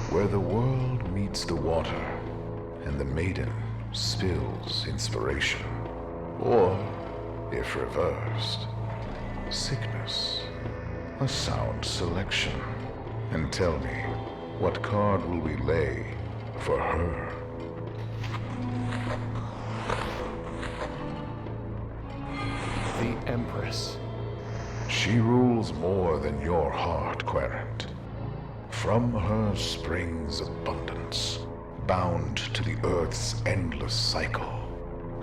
Where the world meets the water, and the maiden spills inspiration. Or, if reversed, sickness. A sound selection. And tell me, what card will we lay for her? The Empress. She rules more than your heart, Querent. From her springs abundance, bound to the Earth's endless cycle.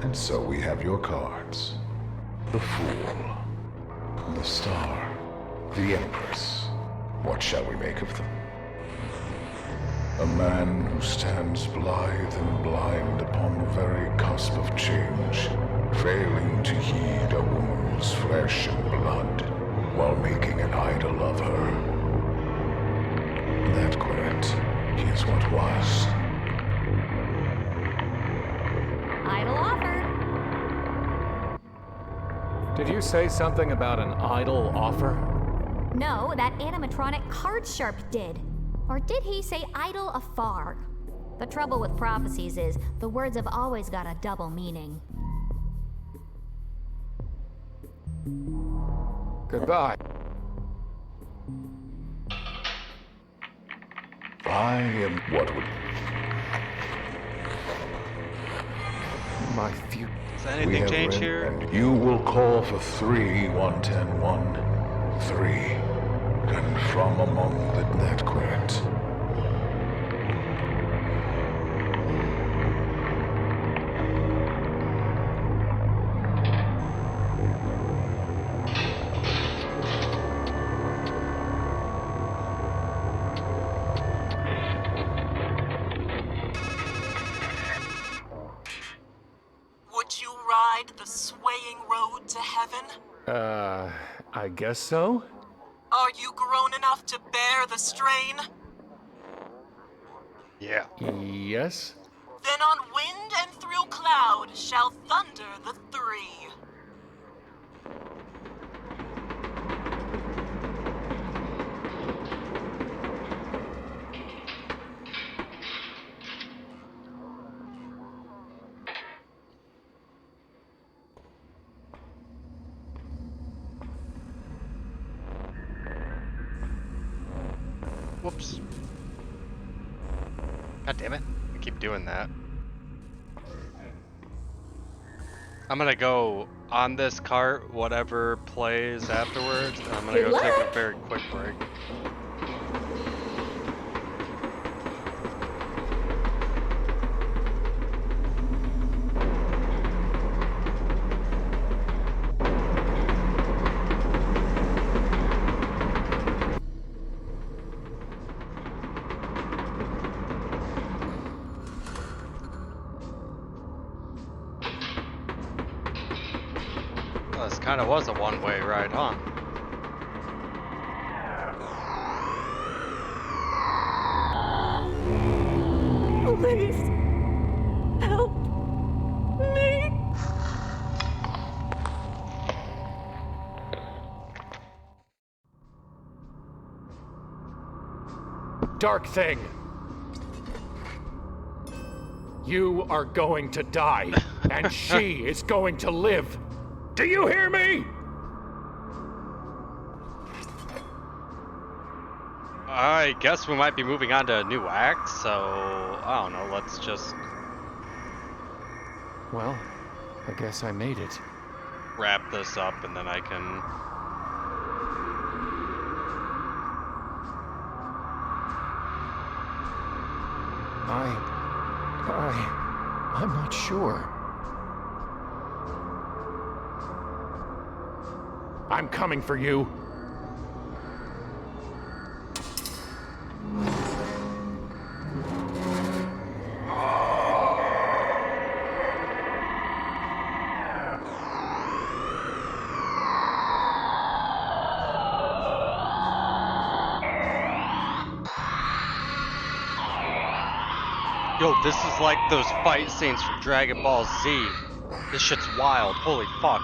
And so we have your cards. The Fool, the Star, the Empress. What shall we make of them? A man who stands blithe and blind upon the very cusp of change, failing to heed a woman's flesh and blood, while making an idol of her. That, Querent, is what was. Idle offer. Did you say something about an idle offer? No, that animatronic card sharp did. Or did he say idle afar? The trouble with prophecies is the words have always got a double meaning. Goodbye. I am what would... My future. Does anything change here? And you will call for 3-1-10-1. 3. And from among that Querent. Would you ride the swaying road to heaven? I guess so? Are you grown enough to bear the strain? Yeah. Yes? Then on wind and through cloud shall thunder the three. Whoops. God damn it. I keep doing that. I'm gonna go on this cart, whatever plays afterwards. And I'm gonna Good go take a luck. very quick break. Well, this kind of was a one-way ride, huh? Please, help me. Dark thing! You are going to die, and she is going to live. Do you hear me? I guess we might be moving on to a new act, so I don't know, let's just Well, I guess I made it. wrap this up and then I can... I'm not sure. I'm coming for you. Yo, this is like those fight scenes from Dragon Ball Z. This shit's wild. Holy fuck.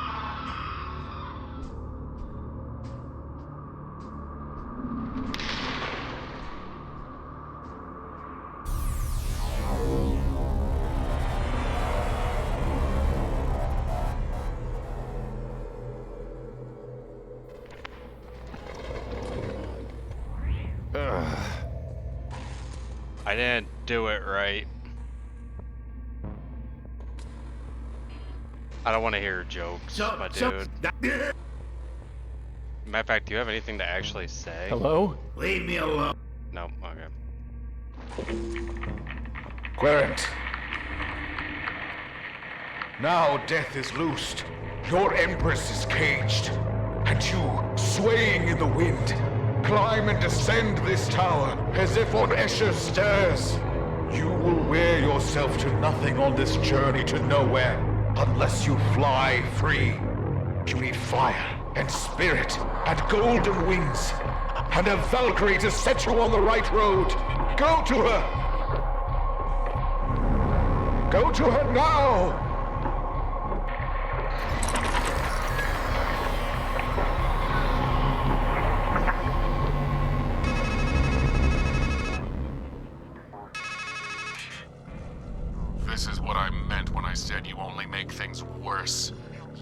I didn't do it right. I don't want to hear jokes, my dude. Matter of fact, do you have anything to actually say? Hello? Leave me alone. No, okay. Querent. Now death is loosed. Your empress is caged. And you, swaying in the wind, climb and descend this tower as if on Escher's stairs. You will wear yourself to nothing on this journey to nowhere unless you fly free. You need fire and spirit and golden wings and a Valkyrie to set you on the right road. Go to her! Go to her now! This is what I meant when I said you only make things worse.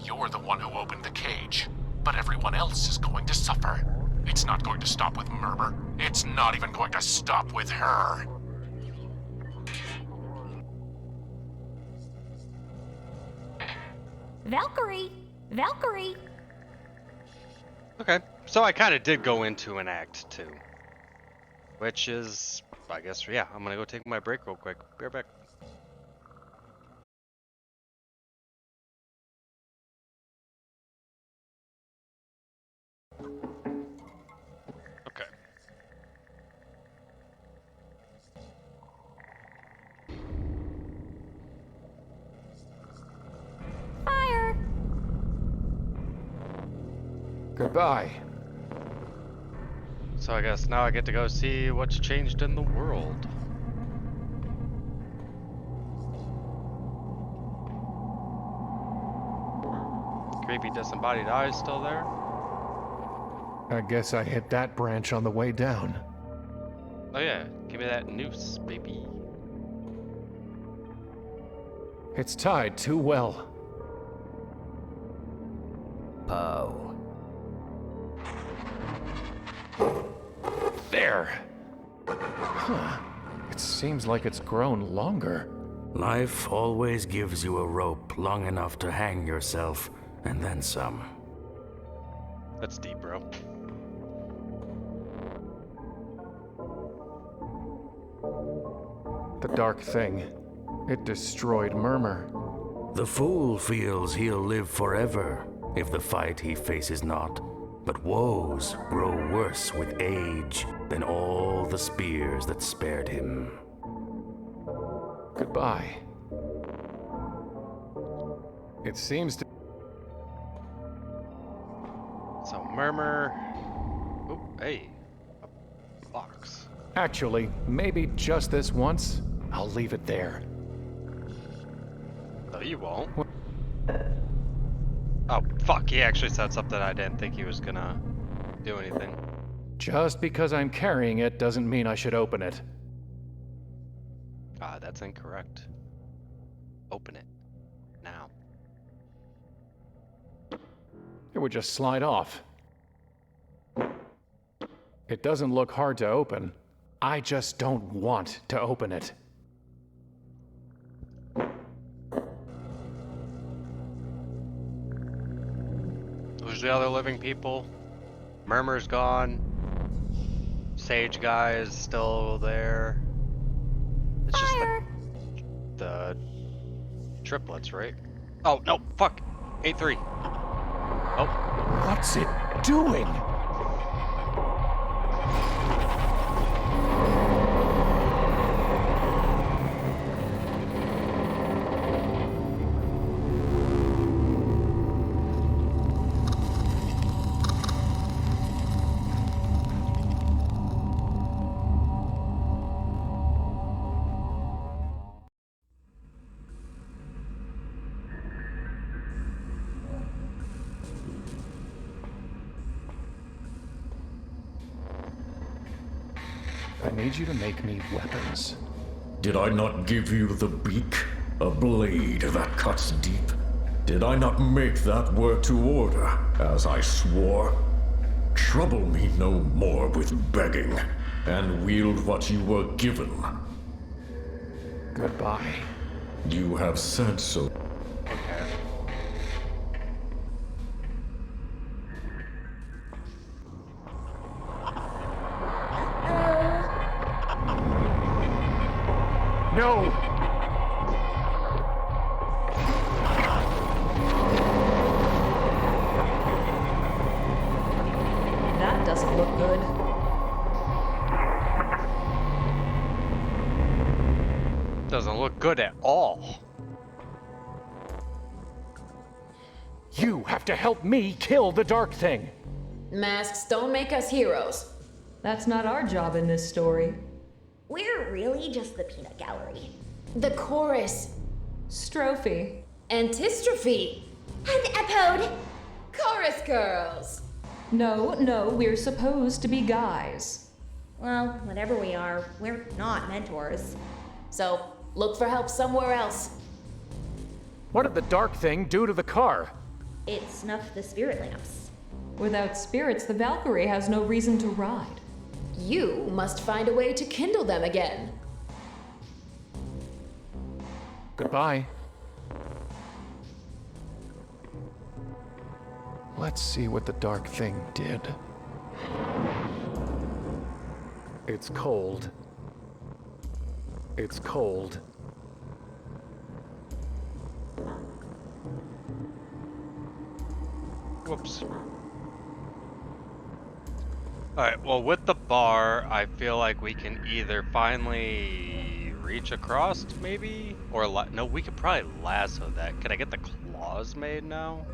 You're the one who opened the cage, but everyone else is going to suffer. It's not going to stop with Murmur. It's not even going to stop with her. Valkyrie! Valkyrie! Okay, so I kind of did go into an act 2. Which is, I guess, yeah, I'm gonna go take my break real quick. Be right back. Okay. Fire! Goodbye. So I guess now I get to go see what's changed in the world. Creepy disembodied eyes still there? I guess I hit that branch on the way down. Oh yeah, give me that noose, baby. It's tied too well. Poe. There! Huh. It seems like it's grown longer. Life always gives you a rope long enough to hang yourself, and then some. That's deep, bro. The dark thing. It destroyed Murmur. The fool feels he'll live forever if the fight he faces not. But woes grow worse with age than all the spears that spared him. Goodbye. It seems to... So Murmur. Oh, hey. A box. Actually, maybe just this once, I'll leave it there. No, you won't. Oh, fuck, he actually said something I didn't think he was gonna do anything. Just because I'm carrying it doesn't mean I should open it. Ah, that's incorrect. Open it. Now. It would just slide off. It doesn't look hard to open. I just don't want to open it. Who's the other living people? Murmur's gone. Sage guy is still there. It's just Fire! the triplets, right? Oh, no, fuck. 8-3. Oh. What's it doing? I need you to make me weapons. Did I not give you the beak? A blade that cuts deep? Did I not make that work to order, as I swore? Trouble me no more with begging, and wield what you were given. Goodbye. You have said so. Okay. No! That doesn't look good. Doesn't look good at all. You have to help me kill the Dark Thing! Masks don't make us heroes. That's not our job in this story. We're really just the peanut gallery. The chorus. Strophe. Antistrophe. An epode! Chorus girls. No, we're supposed to be guys. Well, whatever we are, we're not mentors. So, look for help somewhere else. What did the Dark Thing do to the car? It snuffed the spirit lamps. Without spirits, the Valkyrie has no reason to ride. You must find a way to kindle them again. Goodbye. Let's see what the Dark Thing did. It's cold. It's cold. Whoops. Alright, well, with the bar, I feel like we can either finally reach across, maybe? Or, no, we could probably lasso that. Can I get the claws made now?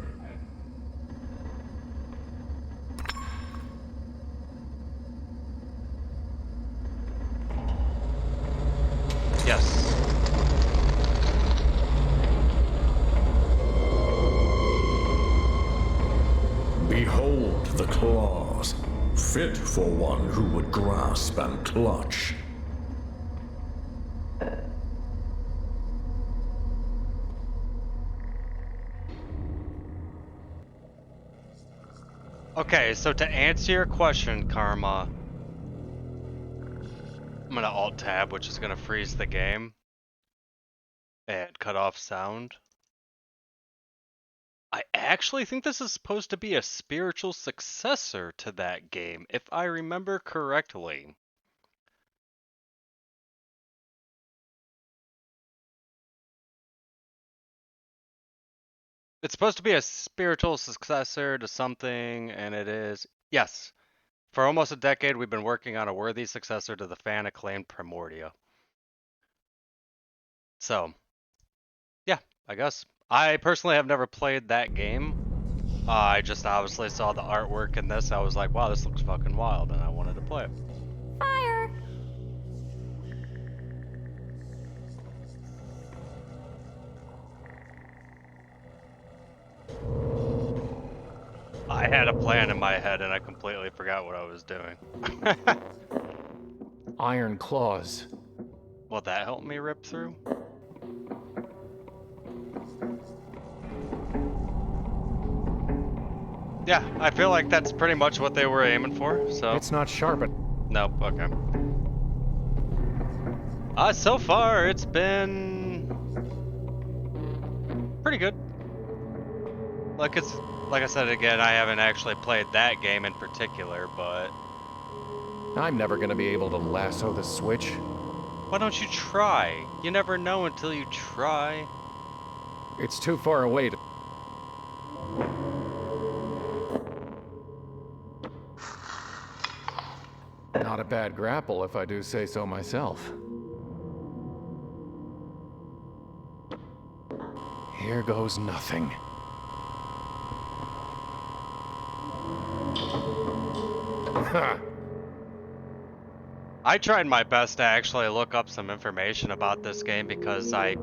Yes. Behold the claws, fit for one who would grasp and clutch. Okay, so to answer your question, Karma, I'm gonna Alt-Tab, which is gonna freeze the game, and cut off sound. I actually think this is supposed to be a spiritual successor to that game, if I remember correctly. It's supposed to be a spiritual successor to something, and it is. Yes. For almost a decade, we've been working on a worthy successor to the fan-acclaimed Primordia. So, yeah, I guess. I personally have never played that game. I just obviously saw the artwork in this. I was like, wow, this looks fucking wild, and I wanted to play it. Fire! I had a plan in my head, and I completely forgot what I was doing. Iron claws. Will that help me rip through? Yeah, I feel like that's pretty much what they were aiming for, so... It's not sharpened. Nope, okay. So far, it's been... pretty good. Like I said again, I haven't actually played that game in particular, but... I'm never gonna be able to lasso the switch. Why don't you try? You never know until you try. It's too far away to... Not a bad grapple, if I do say so myself. Here goes nothing. Ha! I tried my best to actually look up some information about this game because I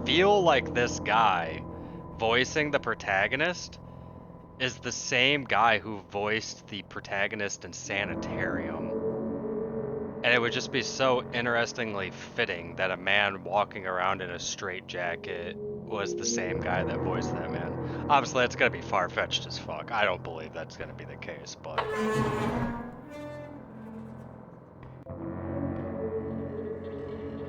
feel like this guy voicing the protagonist is the same guy who voiced the protagonist in Sanitarium. And it would just be so interestingly fitting that a man walking around in a straitjacket was the same guy that voiced that man. Obviously, that's gonna be far-fetched as fuck. I don't believe that's gonna be the case, but...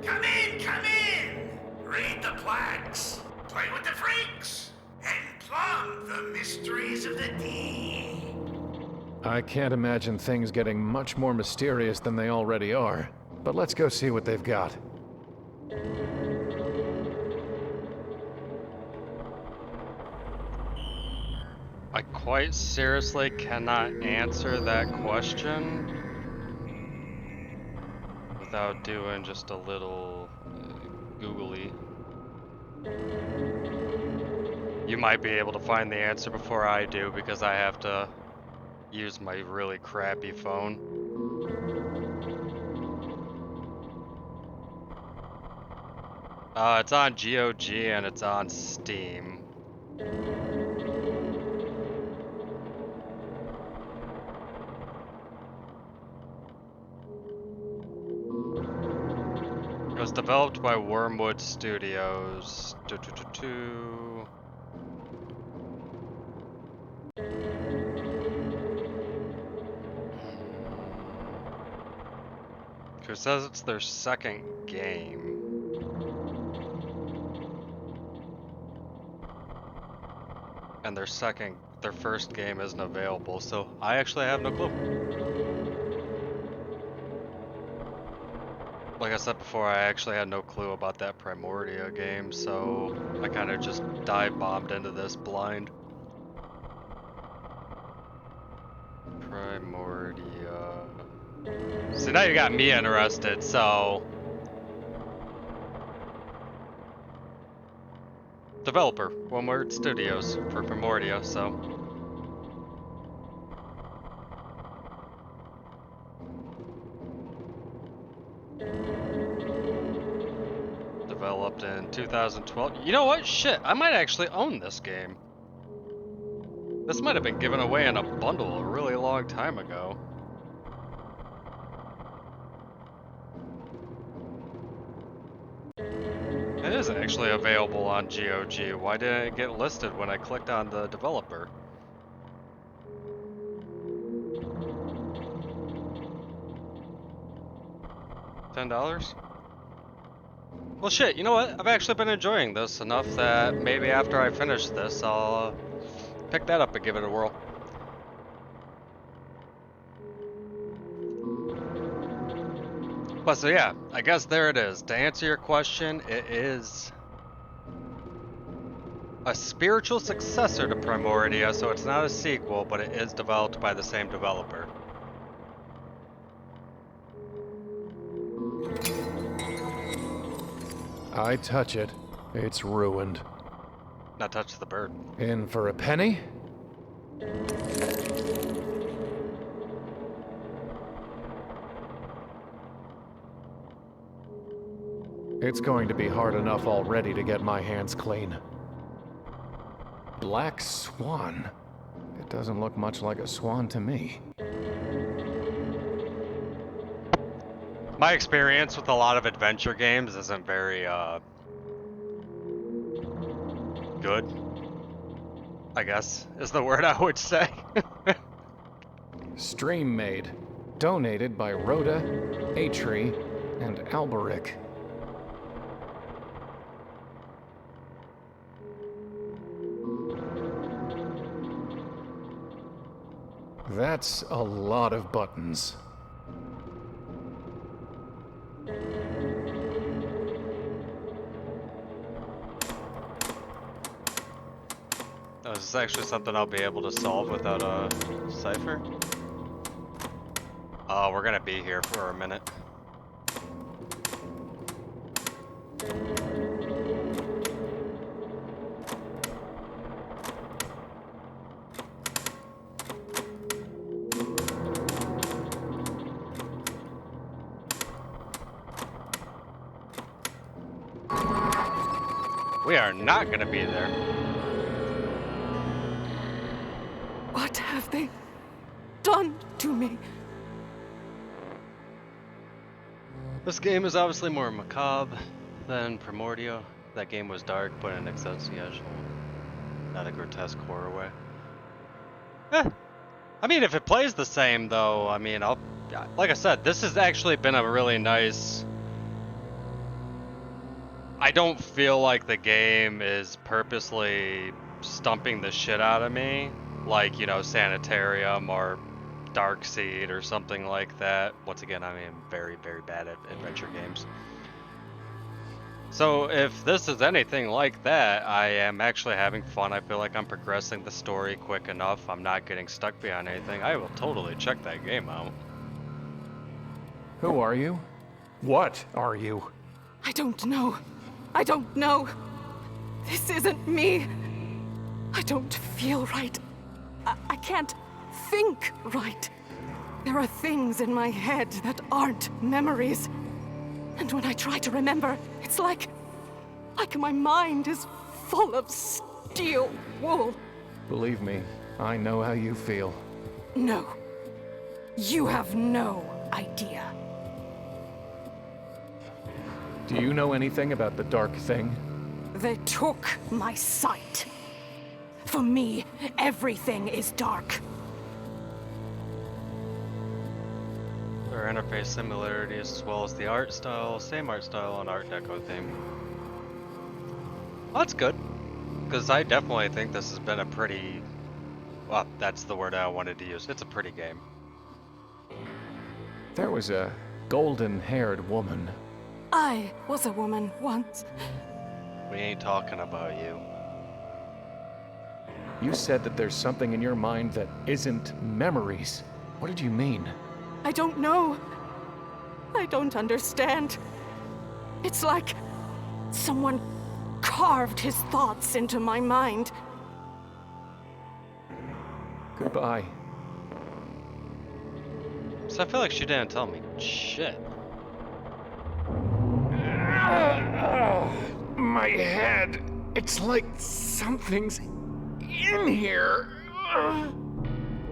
Come in, come in! Read the plaques, play with the freaks, and plumb the mysteries of the deep. I can't imagine things getting much more mysterious than they already are. But let's go see what they've got. I quite seriously cannot answer that question without doing just a little googly. You might be able to find the answer before I do because I have to use my really crappy phone. It's on GOG and it's on Steam. It was developed by Wormwood Studios. It says it's their second game. And their first game isn't available, so I actually have no clue. Like I said before, I actually had no clue about that Primordia game, so I kind of just dive-bombed into this blind. Primordia... So now you got me interested, so... Developer, Wormwood Studios for Primordia, so... Developed in 2012. You know what? Shit, I might actually own this game. This might have been given away in a bundle a really long time ago. It is actually available on GOG. Why didn't it get listed when I clicked on the developer? $10? Well shit, you know what? I've actually been enjoying this enough that maybe after I finish this, I'll pick that up and give it a whirl. But so yeah, I guess there it is. To answer your question, it is a spiritual successor to Primordia, so it's not a sequel, but it is developed by the same developer. I touch it, it's ruined. Not touch the bird. In for a penny? It's going to be hard enough already to get my hands clean. Black swan? It doesn't look much like a swan to me. My experience with a lot of adventure games isn't very, good, I guess, is the word I would say. Stream made. Donated by Rhoda, Atri, and Alberic. That's a lot of buttons. Oh, is this actually something I'll be able to solve without a cipher? Oh, we're gonna be here for a minute. We are not gonna be there. What have they done to me? This game is obviously more macabre than Primordia. That game was dark, but in exotiation, not a grotesque horror way. I mean, if it plays the same, though, I mean, like I said, this has actually been a really nice. I don't feel like the game is purposely stumping the shit out of me, like, you know, Sanitarium or Darkseid or something like that. Once again, I mean, I'm very, very bad at adventure games. So if this is anything like that, I am actually having fun. I feel like I'm progressing the story quick enough. I'm not getting stuck behind anything. I will totally check that game out. Who are you? What are you? I don't know. I don't know. This isn't me. I don't feel right. I can't think right. There are things in my head that aren't memories. And when I try to remember, it's like my mind is full of steel wool. Believe me, I know how you feel. No. You have no idea. Do you know anything about the Dark Thing? They took my sight. For me, everything is dark. There are interface similarities as well as the art style, same art style and Art Deco theme. Well, that's good, because I definitely think this has been a pretty, well, that's the word I wanted to use. It's a pretty game. There was a golden-haired woman. I was a woman once. We ain't talking about you. You said that there's something in your mind that isn't memories. What did you mean? I don't know. I don't understand. It's like someone carved his thoughts into my mind. Goodbye. So I feel like she didn't tell me shit. My head. It's like something's in here.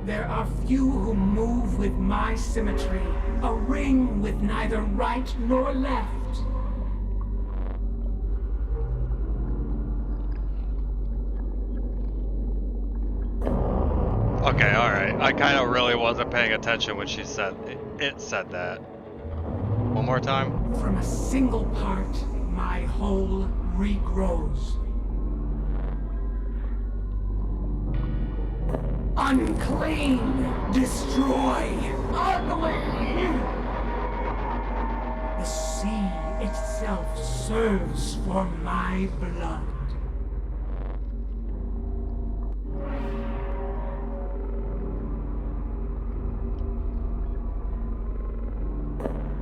There are few who move with my symmetry, a ring with neither right nor left. Okay, alright. I kind of really wasn't paying attention when she said it said that. One more time. From a single part, my whole regrows. Unclean! Destroy! Ugly! The sea itself serves for my blood.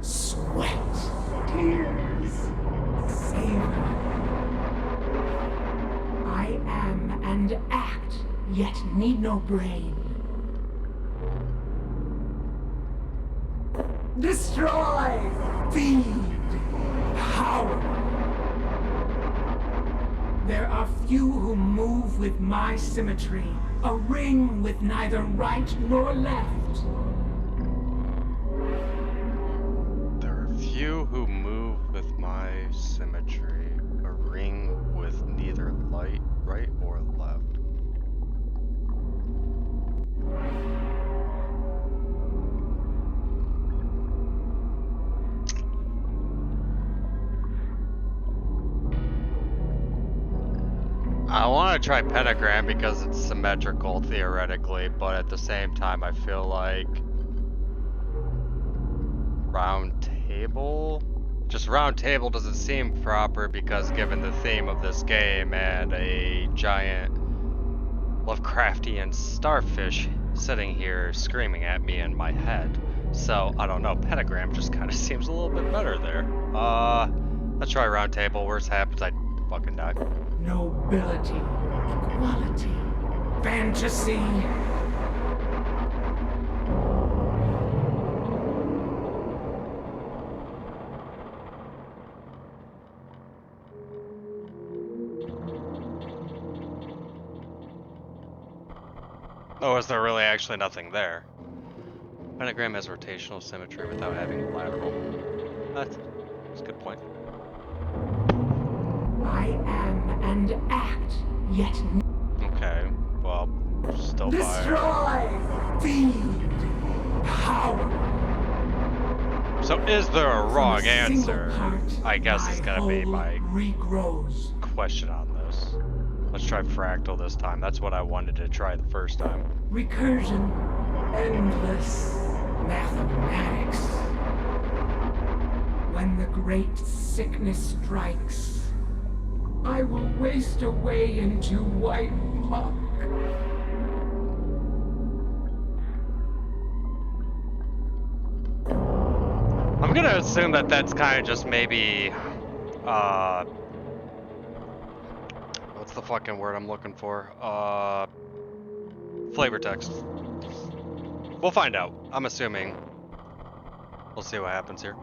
Sweat, tears, savor. I am and act, yet need no brain. Destroy, feed, power. There are few who move with my symmetry, a ring with neither right nor left. Few who move with my symmetry, a ring with neither right or left. I want to try pentagram because it's symmetrical theoretically, but at the same time I feel like round table? Just round table doesn't seem proper because given the theme of this game and a giant Lovecraftian starfish sitting here screaming at me in my head. So, I don't know, pentagram just kind of seems a little bit better there. Let's try round table. Worst happens, I fucking die. Nobility, equality, fantasy. Oh, is there really actually nothing there? Pentagram has rotational symmetry without having lateral. That's a good point. I am and act, yet Okay, well, still destroy, feed, power. So is there a wrong answer? Part, I guess it's gonna be my regrows. question on this. Let's try fractal this time. That's what I wanted to try the first time. Recursion, endless mathematics. When the great sickness strikes, I will waste away into white muck. I'm gonna assume that that's kind of just maybe, what's the fucking word I'm looking for? Flavor text. We'll find out. I'm assuming. We'll see what happens here.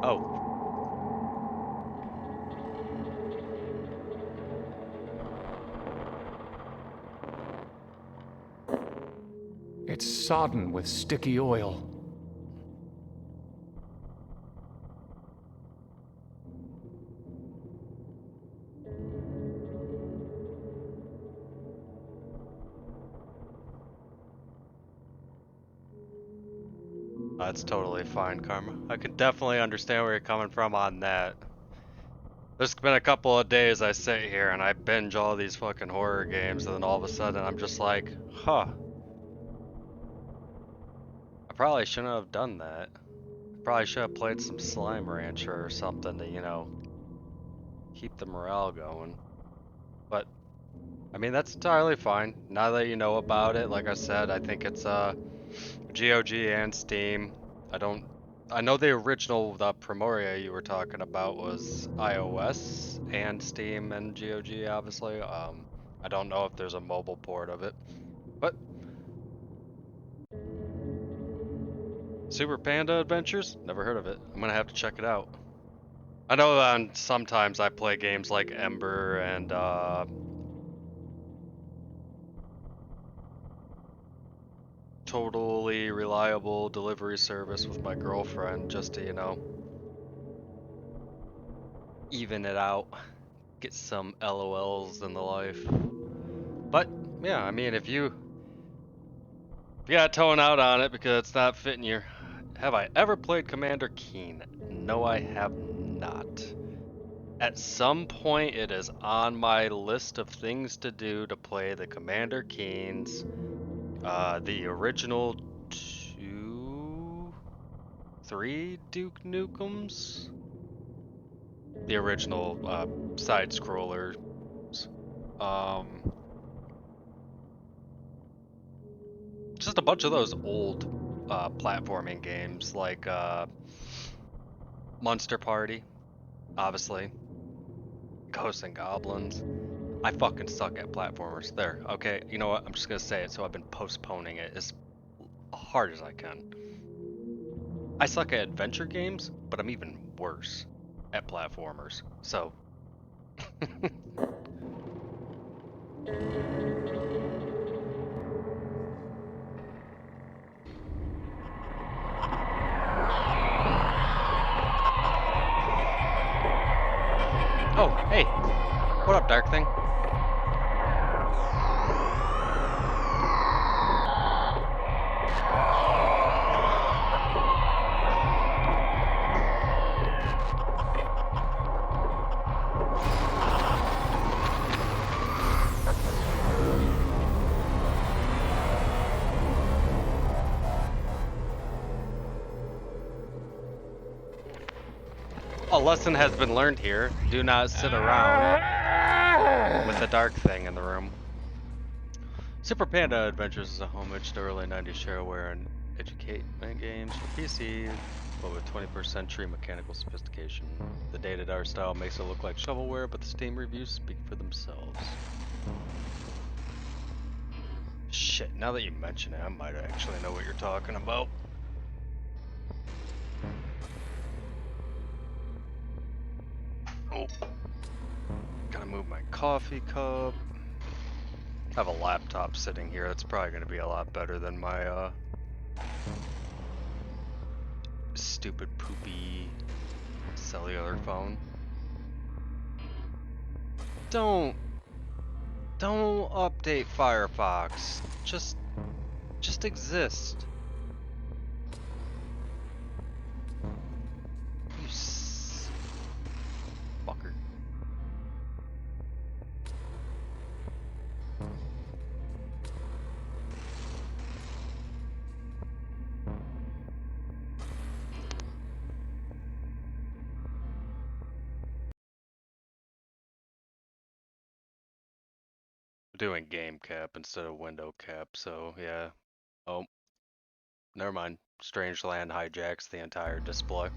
Oh. It's sodden with sticky oil. That's totally fine, Karma. I can definitely understand where you're coming from on that. There's been a couple of days I sit here and I binge all these fucking horror games, and then all of a sudden I'm just like, huh. I probably shouldn't have done that. I probably should have played some Slime Rancher or something to, you know, keep the morale going. But, I mean, that's entirely fine. Now that you know about it, like I said, I think it's, GOG and Steam. I know the original, the Primordia you were talking about was iOS and Steam and GOG, obviously. I don't know if there's a mobile port of it, but Super Panda Adventures? Never heard of it. I'm gonna have to check it out. I know sometimes I play games like Ember and, Totally Reliable Delivery Service with my girlfriend just to, you know, even it out, get some LOLs in the life. But yeah, I mean, if you got tone out on it because it's not fitting your. Have I ever played Commander Keen? No, I have not. At some point, it is on my list of things to do to play the Commander Keens. The original 3 Duke Nukems? The original side scrollers. Just a bunch of those old platforming games like Monster Party, obviously. Ghosts and Goblins. I fucking suck at platformers. There, okay, you know what? I'm just gonna say it, so I've been postponing it as hard as I can. I suck at adventure games, but I'm even worse at platformers, so. Oh, hey. What up, Dark Thing? A lesson has been learned here. Do not sit around with the Dark Thing in the room. Super Panda Adventures is a homage to early 90s shareware and educatement games for PC, but with 21st century mechanical sophistication. The dated art style makes it look like shovelware, but the Steam reviews speak for themselves. Shit, now that you mention it, I might actually know what you're talking about. Oh, gotta move my coffee cup. I have a laptop sitting here. That's probably going to be a lot better than my stupid poopy cellular phone. Don't update Firefox. Just exist. You fucker. Doing game cap instead of window cap, so yeah. Oh, never mind. Strangeland hijacks the entire display.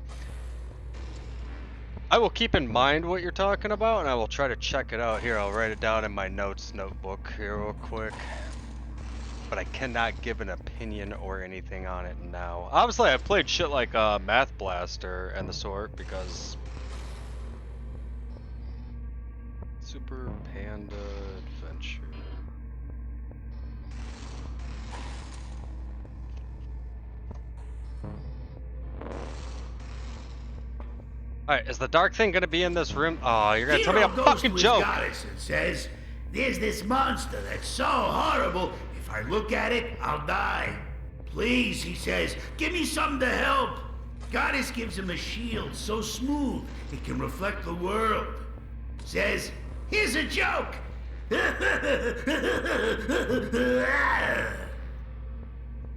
I will keep in mind what you're talking about, and I will try to check it out. Here, I'll write it down in my notes notebook here real quick. But I cannot give an opinion or anything on it now. Obviously, I've played shit like Math Blaster and the sort, because Super Panda Adventure. Alright, is the dark thing gonna be in this room? Oh, you're gonna tell me a fucking joke! Goddess and says, "There's this monster that's so horrible, if I look at it, I'll die. Please," he says, "give me something to help." Goddess gives him a shield so smooth it can reflect the world. Says, "Here's a joke."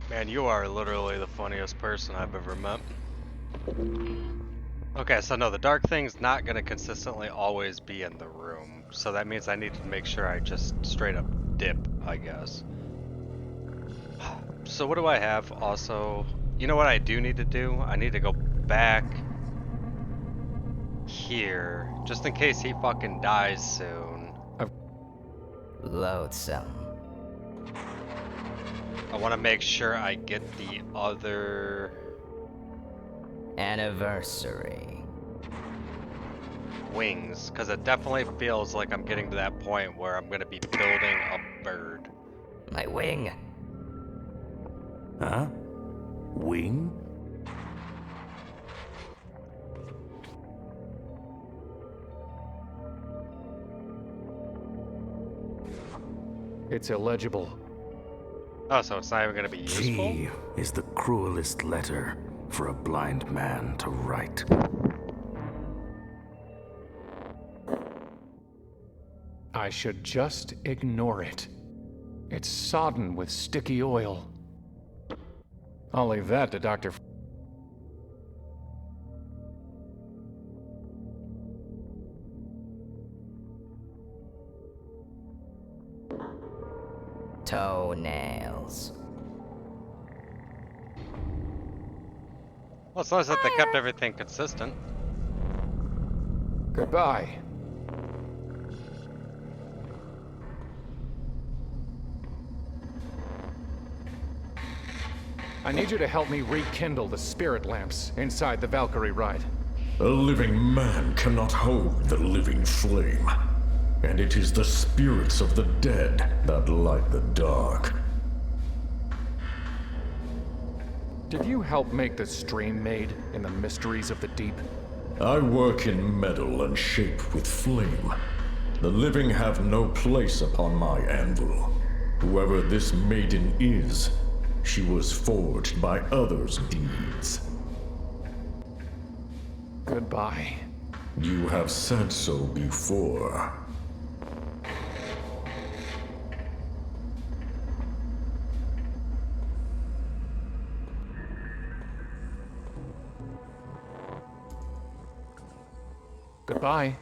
Man, you are literally the funniest person I've ever met. Okay, so no, the dark thing's not gonna consistently always be in the room. So that means I need to make sure I just straight up dip, I guess. So what do I have also? You know what I do need to do? I need to go back here, just in case he fucking dies soon. Loathsome. I want to make sure I get the other... Anniversary. Wings, because it definitely feels like I'm getting to that point where I'm going to be building a bird. My wing. Huh? Wing? It's illegible. Oh, so it's not even going to be useful? G is the cruelest letter for a blind man to write. I should just ignore it. It's sodden with sticky oil. I'll leave that to Dr. Toenails. Well, it's nice that they kept everything consistent. Goodbye. I need you to help me rekindle the spirit lamps inside the Valkyrie ride. A living man cannot hold the living flame. And it is the spirits of the dead that light the dark. Did you help make the stream made in the mysteries of the deep? I work in metal and shape with flame. The living have no place upon my anvil. Whoever this maiden is, she was forged by others' deeds. Goodbye. You have said so before. Goodbye.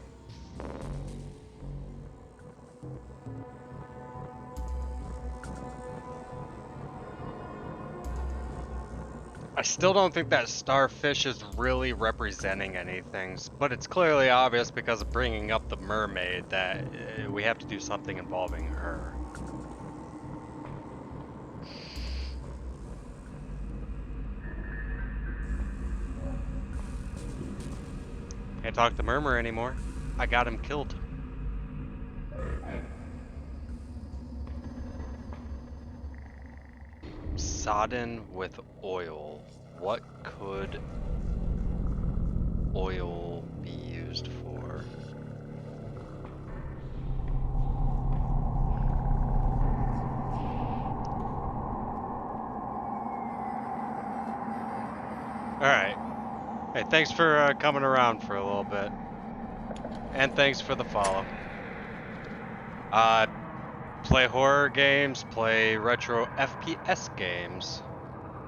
I still don't think that starfish is really representing anything, but it's clearly obvious because of bringing up the mermaid that we have to do something involving her. Can't talk to Murmur anymore. I got him killed. Sodden with oil. What could oil be used for? Alright. Hey, thanks for coming around for a little bit. And thanks for the follow. Play horror games, play retro FPS games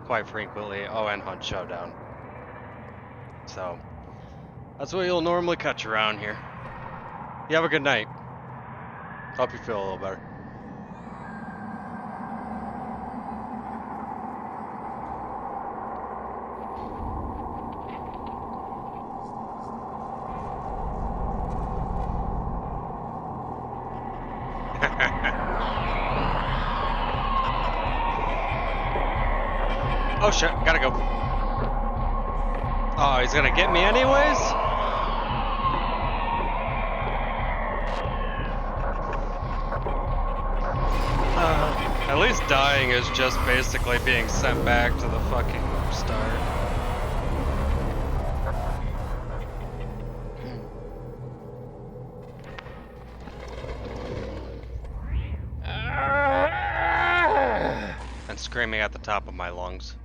quite frequently. Oh, and Hunt Showdown. So, that's what you'll normally catch around here. You have a good night. Hope you feel a little better. Oh shit, gotta go. Oh, he's gonna get me anyways? At least dying is just basically being sent back to the fucking start. And screaming at the top of my lungs.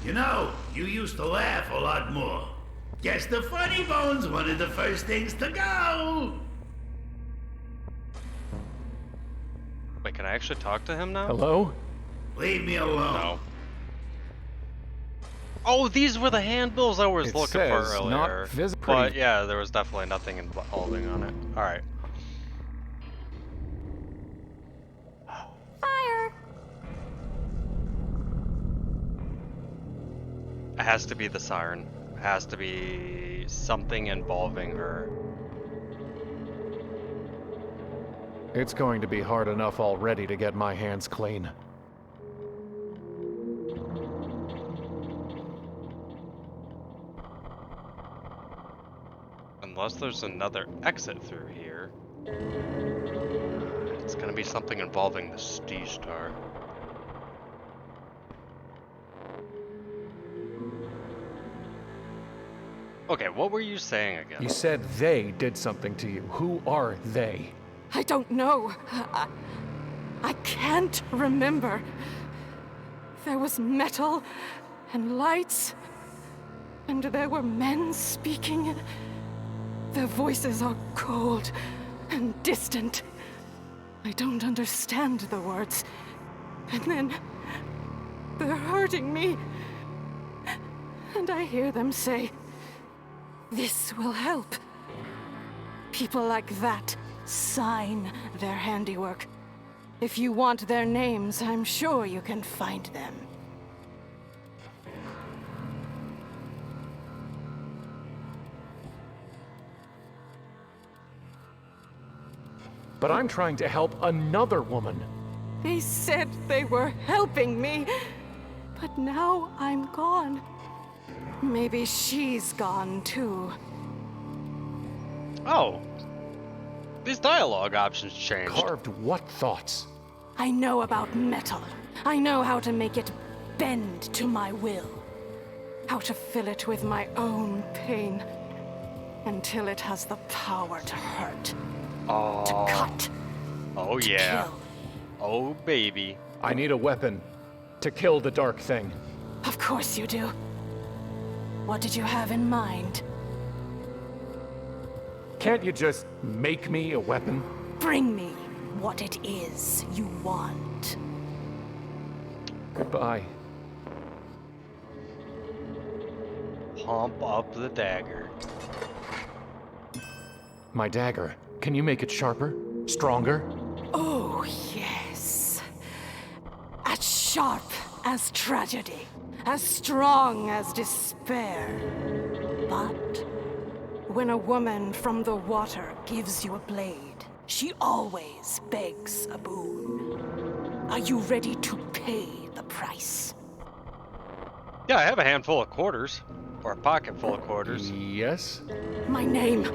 You know, you used to laugh a lot more. Guess the funny bone's one of the first things to go. Wait, can I actually talk to him now? Hello? Leave me alone. No. Oh, these were the handbills I was It looking for says earlier. not visible. But yeah, there was definitely nothing involving on it. Alright. Fire! It has to be the siren. It has to be something involving her. It's going to be hard enough already to get my hands clean. Unless there's another exit through here. It's gonna be something involving the Star. Okay, what were you saying again? You said they did something to you. Who are they? I don't know. I can't remember. There was metal and lights, and there were men speaking. Their voices are cold and distant. I don't understand the words. And then they're hurting me. And I hear them say, "This will help." People like that sign their handiwork. If you want their names, I'm sure you can find them. But I'm trying to help another woman. They said they were helping me, but now I'm gone. Maybe she's gone too. Oh. These dialogue options changed. Carved what thoughts? I know about metal. I know how to make it bend to my will. How to fill it with my own pain until it has the power to hurt. Oh. To cut. Oh to yeah. kill. Oh baby. I need a weapon to kill the dark thing. Of course you do. What did you have in mind? Can't you just make me a weapon? Bring me what it is you want. Goodbye. Pump up the dagger. My dagger. Can you make it sharper? Stronger? Oh, yes. Sharp as tragedy, as strong as despair. But when a woman from the water gives you a blade, she always begs a boon. Are you ready to pay the price? Yeah, I have a handful of quarters. Or a pocket full of quarters. Yes? My name.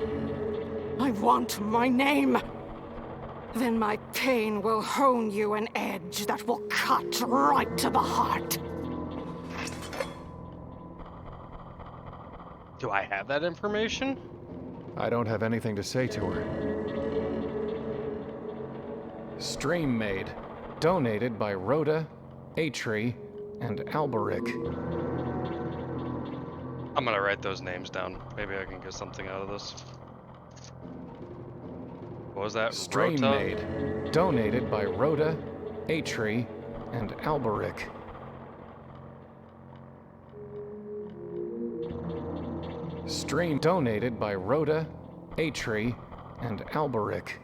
I want my name. Then my pain will hone you an edge that will cut right to the heart. Do I have that information? I don't have anything to say to her. Stream Maid. Donated by Rhoda, Atri, and Alberic. I'm gonna write those names down. Maybe I can get something out of this. What was that? Stream Rota? Maid. Donated by Rhoda, Atri, and Alberic. Stream donated by Rhoda, Atri, and Alberic.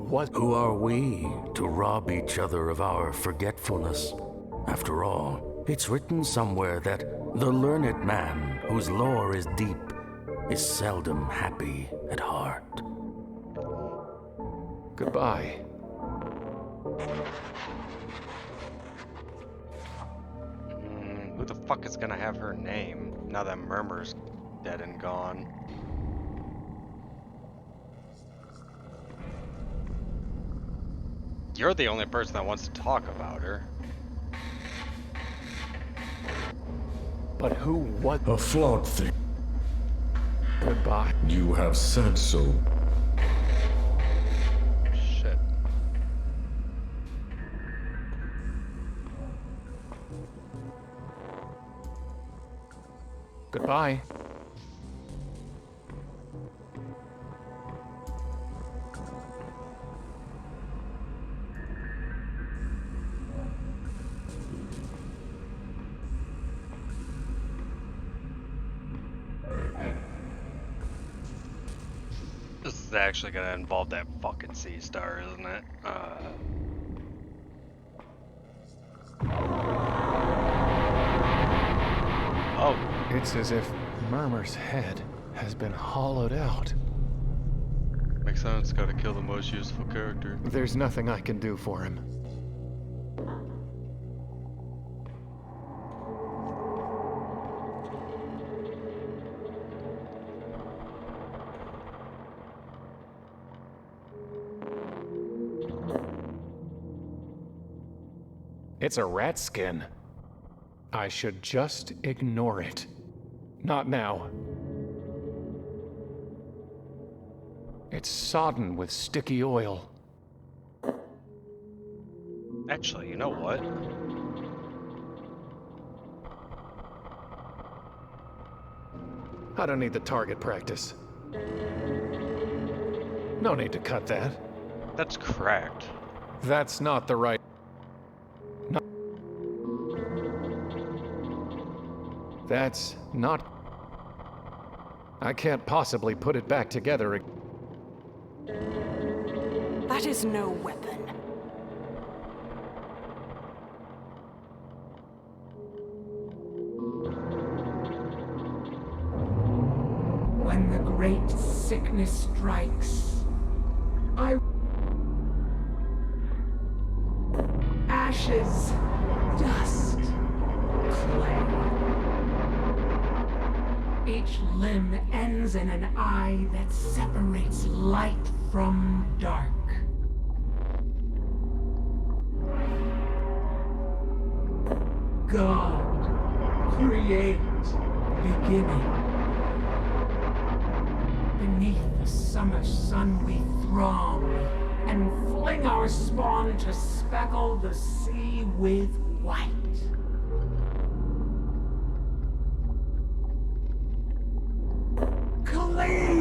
But who are we to rob each other of our forgetfulness? After all, it's written somewhere that the learned man whose lore is deep is seldom happy at heart. Goodbye. Who the fuck is gonna have her name now that Murmur's dead and gone? You're the only person that wants to talk about her. But who was a flawed thing? Goodbye. You have said so. Shit. Goodbye. This is actually gonna involve that fucking sea star, isn't it? Oh. It's as if Murmur's head has been hollowed out. Makes sense, gotta kill the most useful character. There's nothing I can do for him. It's a rat skin. I should just ignore it. Not now. It's sodden with sticky oil. Actually, you know what? I don't need the target practice. No need to cut that. That's cracked. That's not the right... No. That's not... I can't possibly put it back together. That is no weapon. When the great sickness strikes, ashes, dust, clay. Each limb ends in an eye that separates light from dark. God, create, beginning. Beneath the summer sun we throng, and fling our spawn to speckle the sea with white. Clean!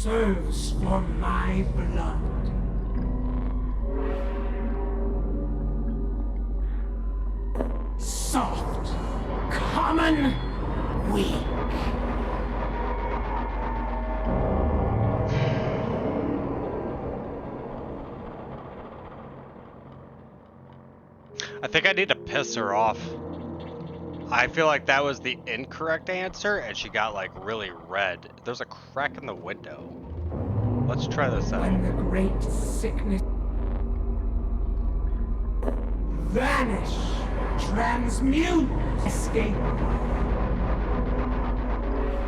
serves for my blood. Soft, common, weak. I think I need to piss her off. I feel like that was the incorrect answer, and she got like really red. There's a crack in the window. Let's try this out. When the great sickness vanish, transmute, escape.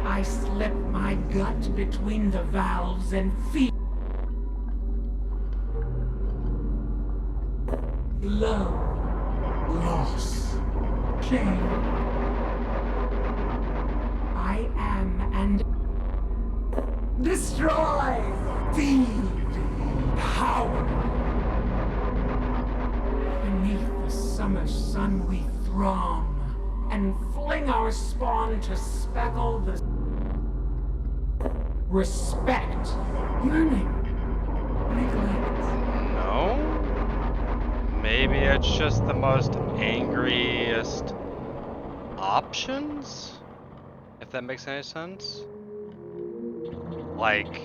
I slip my gut between the valves and feel love, loss, shame. I am and destroy, feed, power. Beneath the summer sun we throng and fling our spawn to speckle the respect, yearning, neglect. No? Maybe it's just the most angriest options? If that makes any sense? Like,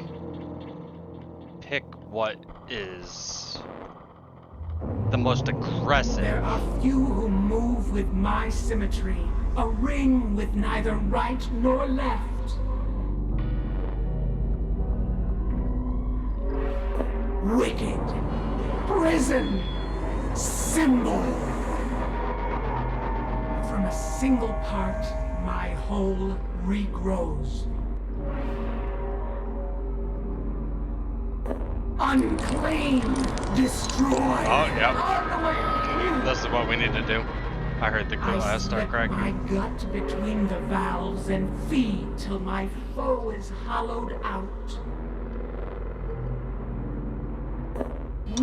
pick what is the most aggressive. There are few who move with my symmetry, a ring with neither right nor left. Wicked, prison, symbol. From a single part, my whole regrows. Unclean, destroy. Oh, yep. This is what we need to do. I heard the glass start cracking. My gut between the valves and feed till my foe is hollowed out.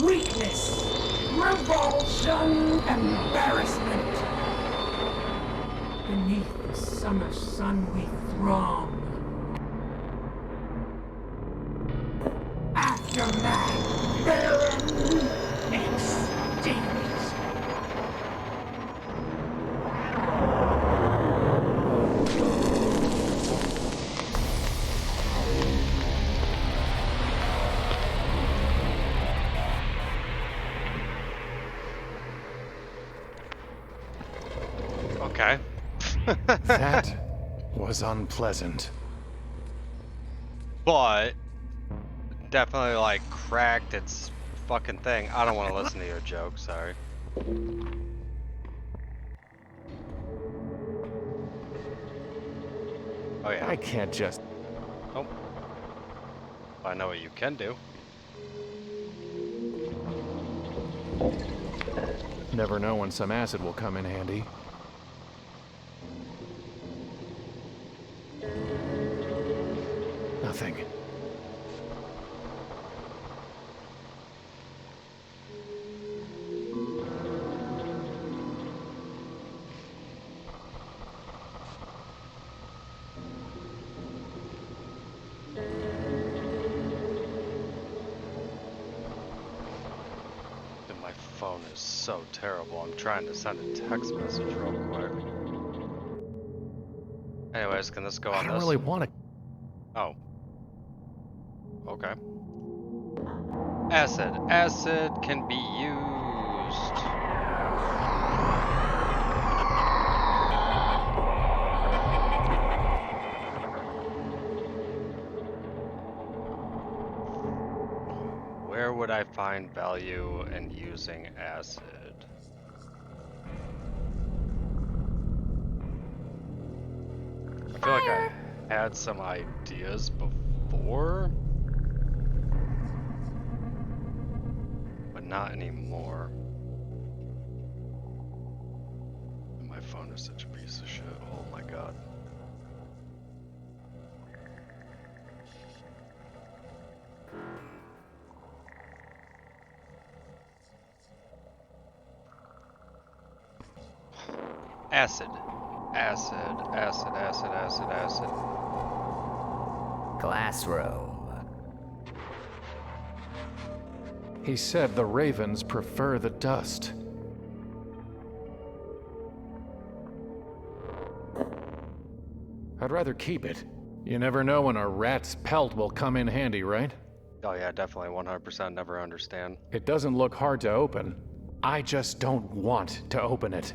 Weakness, revulsion, embarrassment. Beneath the summer sun we throng. Aftermath, barren, extinct. Okay. That was unpleasant. But definitely like cracked its fucking thing. I don't want to listen to your joke, sorry. Oh yeah. I can't just... Oh. I know what you can do. Never know when some acid will come in handy. Nothing. My phone is so terrible. I'm trying to send a text message real quick. Anyways, can this go on this? I don't really want to. Oh. Okay. Acid. Acid can be used. Where would I find value in using acid? I feel like I had some ideas before, but not anymore. My phone is such a piece of shit. Oh my god. Acid. Acid, acid, acid, acid, acid. Classroom. He said the ravens prefer the dust. I'd rather keep it. You never know when a rat's pelt will come in handy, right? Oh yeah, definitely 100% never understand. It doesn't look hard to open. I just don't want to open it.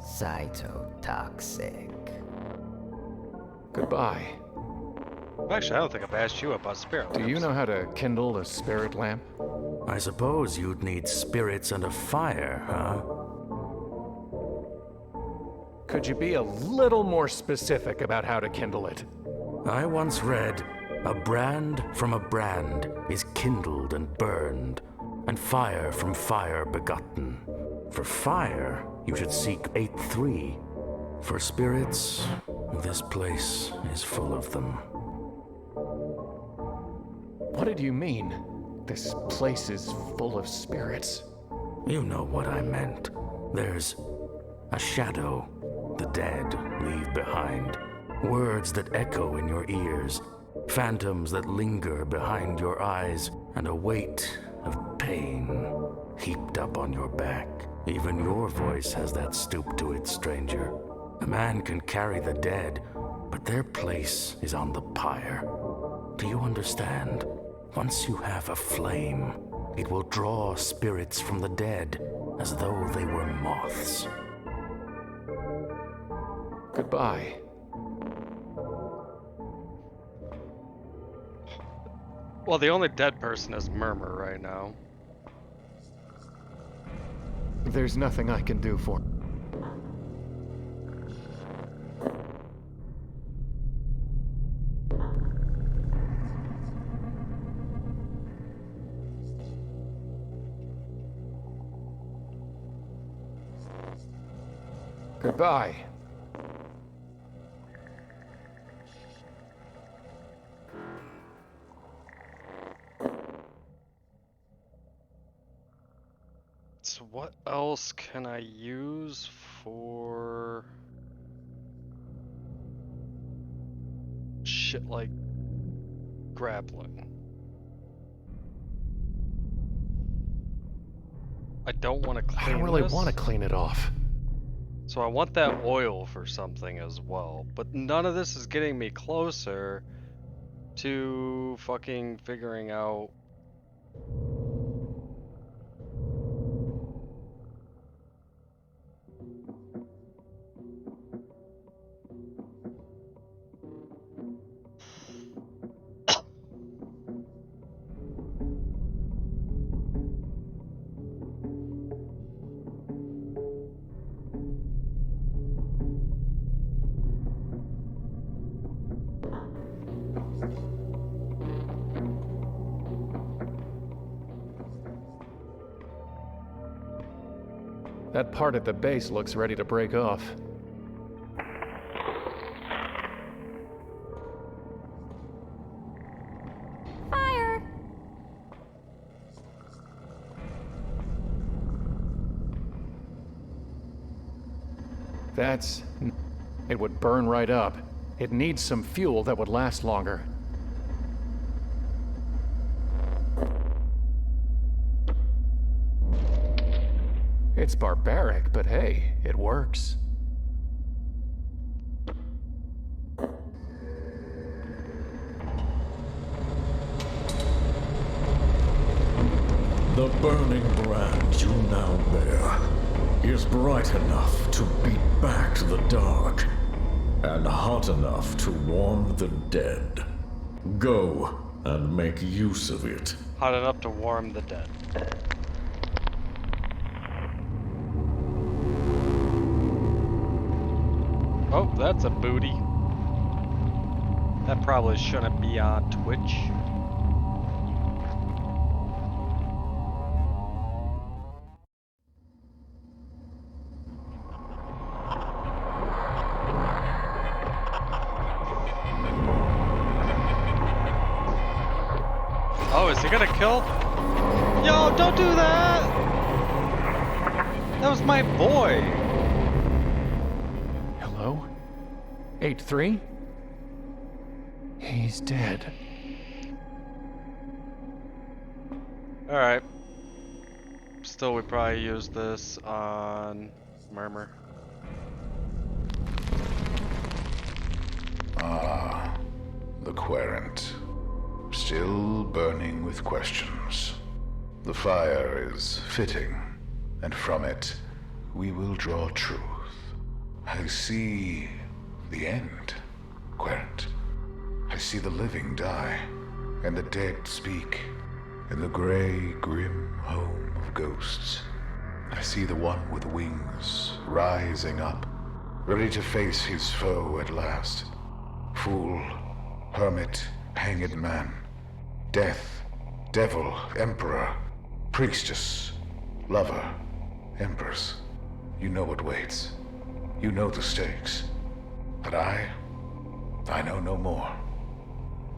Cytotoxic. Goodbye. Actually, I don't think I've asked you about spirit lamps. Do you know how to kindle a spirit lamp? I suppose you'd need spirits and a fire, huh? Could you be a little more specific about how to kindle it? I once read, a brand from a brand is kindled and burned, and fire from fire begotten. For fire, you should seek 8-3. For spirits, this place is full of them. What did you mean? This place is full of spirits. You know what I meant. There's a shadow the dead leave behind. Words that echo in your ears. Phantoms that linger behind your eyes. And a weight of pain heaped up on your back. Even your voice has that stoop to it, stranger. A man can carry the dead, but their place is on the pyre. Do you understand? Once you have a flame, it will draw spirits from the dead as though they were moths. Goodbye. Well, the only dead person is Murmur right now. There's nothing I can do for... Goodbye. So what else can I use for shit like grappling? I don't want to clean I don't really this. want to clean it off. So I want that oil for something as well, but none of this is getting me closer to fucking figuring out That part at the base looks ready to break off. Fire! That's... It would burn right up. It needs some fuel that would last longer. It's barbaric, but hey, it works. The burning brand you now bear is bright enough to beat back the dark, and hot enough to warm the dead. Go and make use of it. hot enough to warm the dead. Oh, that's a booty. That probably shouldn't be on Twitch. Oh, is he gonna kill? Yo, don't do that! That was my boy! Hello? 8-3? He's dead. Alright. Still, we probably use this on Murmur. Ah, the querent. Still burning with questions. The fire is fitting, and from it we will draw truth. I see the end, querent. I see the living die, and the dead speak, in the gray, grim home of ghosts. I see the one with wings rising up, ready to face his foe at last. Fool, hermit, hanged man, death, devil, emperor, priestess, lover, empress. You know what waits. You know the stakes. But I know no more.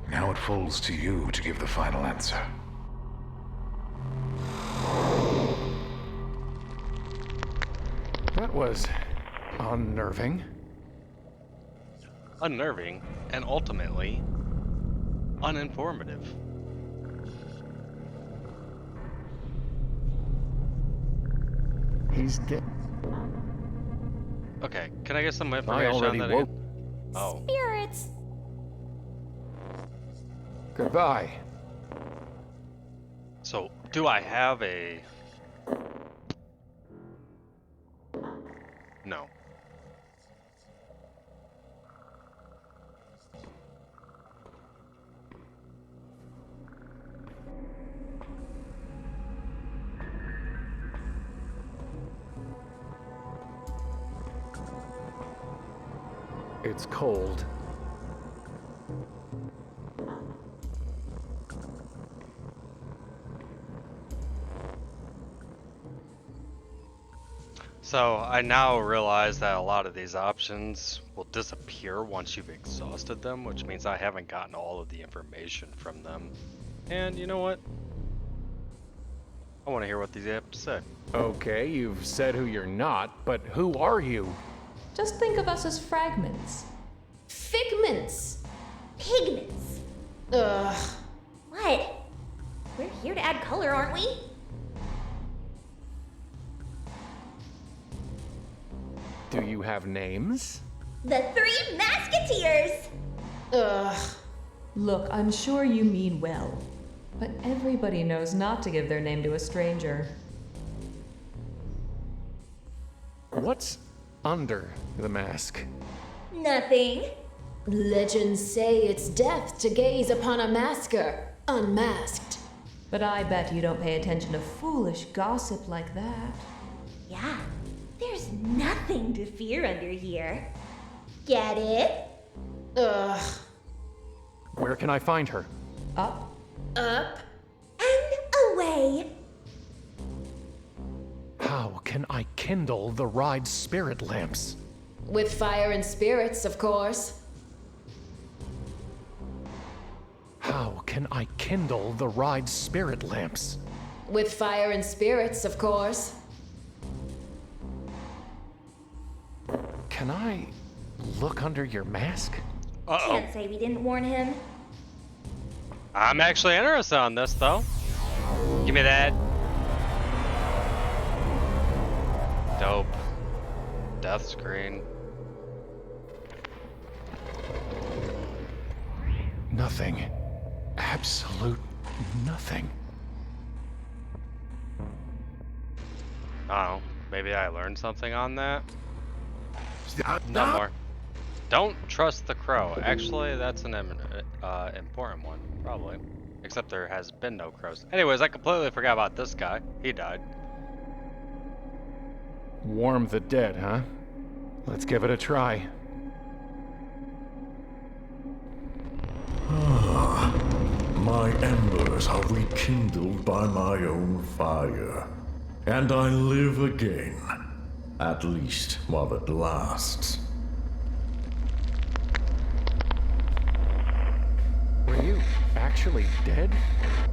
Now it falls to you to give the final answer. That was unnerving. Unnerving, and ultimately, uninformative. He's dead. Okay, can I get some information I already on that woke. again? Oh. Spirits. Goodbye. So, do I have a... No. It's cold. So, I now realize that a lot of these options will disappear once you've exhausted them, which means I haven't gotten all of the information from them. And you know what? I want to hear what these have to say. Okay, you've said who you're not, but who are you? Just think of us as fragments. Figments! Pigments. Ugh. What? We're here to add color, aren't we? Do you have names? The Three Musketeers! Ugh. Look, I'm sure you mean well, but everybody knows not to give their name to a stranger. What's under the mask? Nothing. Legends say it's death to gaze upon a masker, unmasked. But I bet you don't pay attention to foolish gossip like that. Yeah, there's nothing to fear under here. Get it? Ugh. Where can I find her? Up. Up. And away. How can I kindle the ride's spirit lamps? With fire and spirits, of course. How can I kindle the ride's spirit lamps? With fire and spirits, of course. Can I look under your mask? Uh-oh. Can't say we didn't warn him. I'm actually interested on this, though. Give me that. Dope. Death screen. Nothing. Absolute nothing. Oh, maybe I learned something on that. No more. Don't trust the crow. Actually, that's an important one, probably. Except there has been no crows. Anyways, I completely forgot about this guy. He died. Warm the dead, huh? Let's give it a try. My embers are rekindled by my own fire, and I live again, at least while it lasts. Were you actually dead?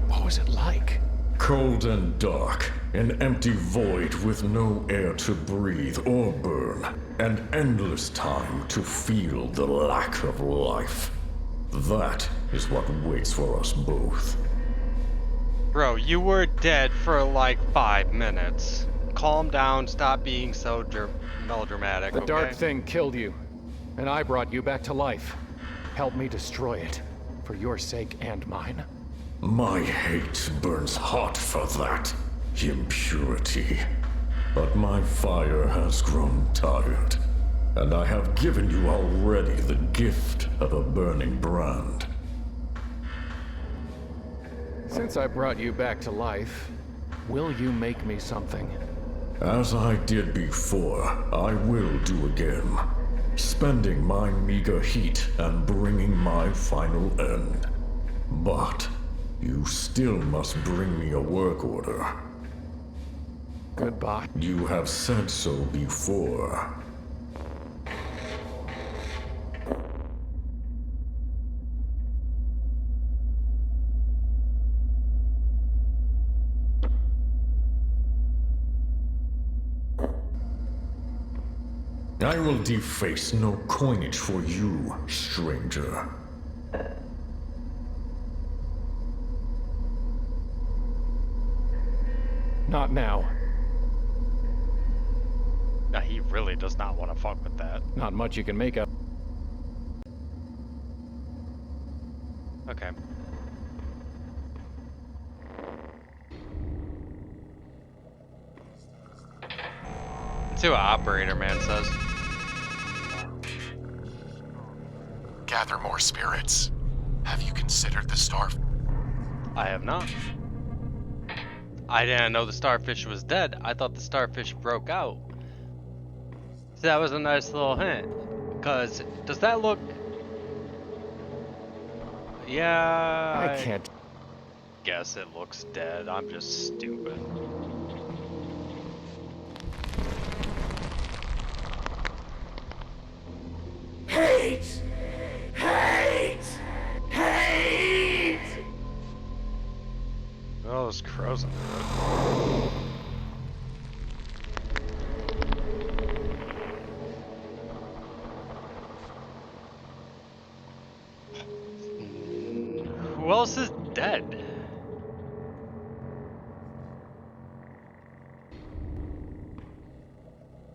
What was it like? Cold and dark, an empty void with no air to breathe or burn, and endless time to feel the lack of life. That is what waits for us both. Bro, you were dead for like 5 minutes. Calm down, stop being so melodramatic, The okay? dark thing killed you, and I brought you back to life. Help me destroy it, for your sake and mine. My hate burns hot for that impurity. But my fire has grown tired, and I have given you already the gift of a burning brand. Since I brought you back to life, will you make me something? As I did before, I will do again, spending my meager heat and bringing my final end. But you still must bring me a work order. Goodbye. You have said so before. I will deface no coinage for you, stranger. Not now. Nah, he really does not want to fuck with that. Not much you can make up. Okay. Let's see what Operator Man says. Gather more spirits. Have you considered the star? I have not. I didn't know the starfish was dead. I thought the starfish broke out. So that was a nice little hint. Cause does that look? Yeah. I can't guess it looks dead. I'm just stupid. Hate! Hate! Hate! Oh, those crows on the road. Who else is dead?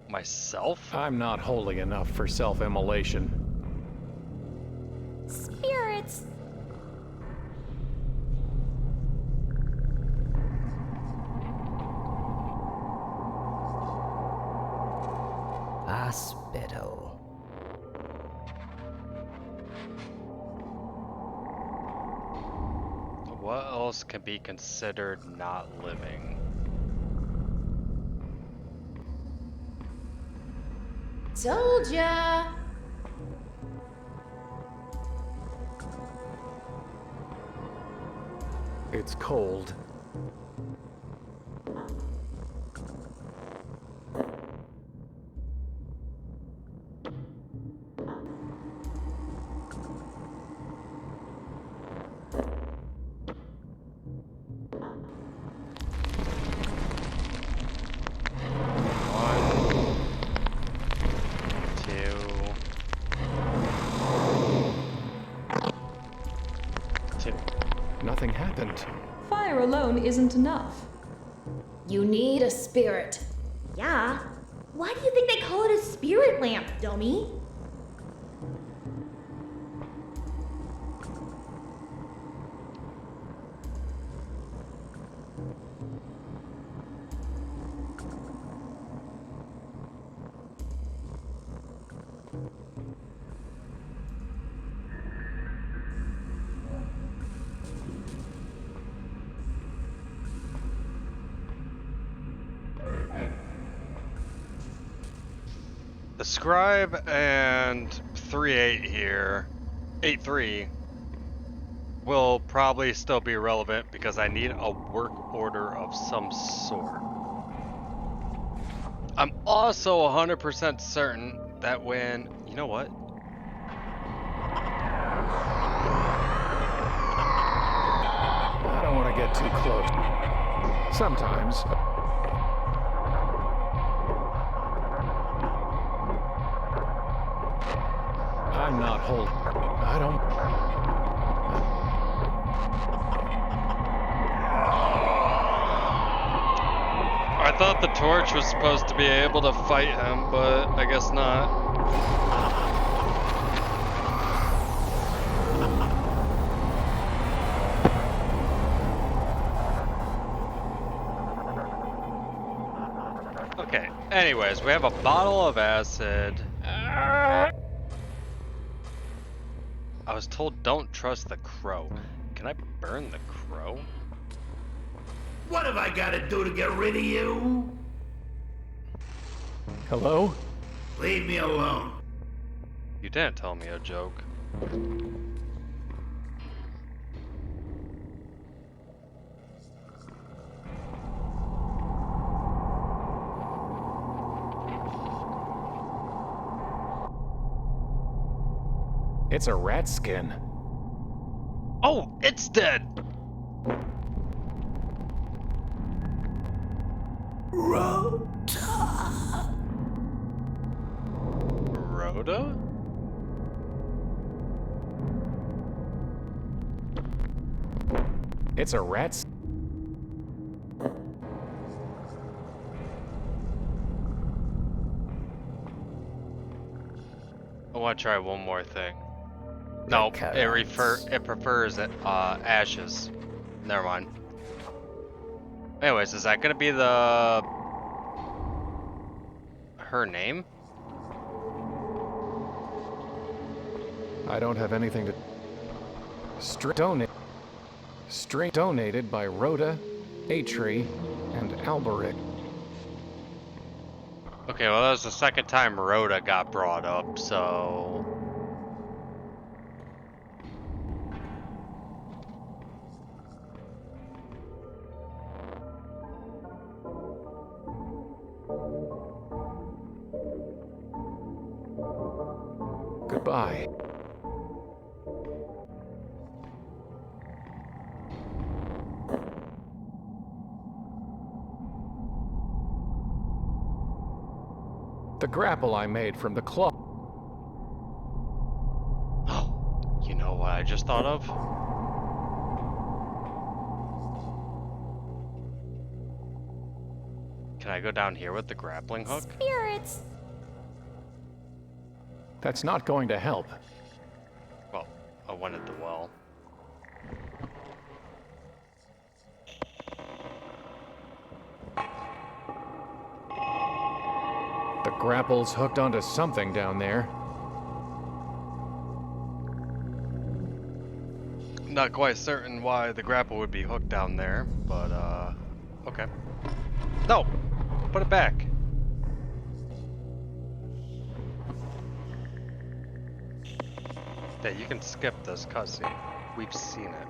Myself? I'm not holy enough for self-immolation. Spirits. Hospital. What else can be considered not living? Told ya! It's cold. Nothing happened. Fire alone isn't enough. You need a spirit. Yeah. Why do you think they call it a spirit lamp, dummy? The scribe and 3-8 here, 8-3, will probably still be relevant because I need a work order of some sort. I'm also 100% certain that when, you know what? I don't want to get too close. Sometimes. I'm not holy. I don't. thought the torch was supposed to be able to fight him, but I guess not. Okay, anyways, we have a bottle of acid. I was told don't trust the crow. Can I burn the crow? What have I got to do to get rid of you? Hello? Leave me alone. You didn't tell me a joke. It's a rat skin. Oh, it's dead! Rhoda? It's a rat. I want to try one more thing. No, it prefers ashes. Never mind. Anyways, is that gonna be her name? I don't have anything to. Donated by Rhoda, Atri, and Alberic. Okay, well that was the second time Rhoda got brought up, so... Goodbye. The grapple I made from the claw. You know what I just thought of? Can I go down here with the grappling hook? Spirits! That's not going to help. Well, I wanted the well. The grapple's hooked onto something down there. Not quite certain why the grapple would be hooked down there, but okay. No! Put it back. Yeah, you can skip this cutscene. We've seen it.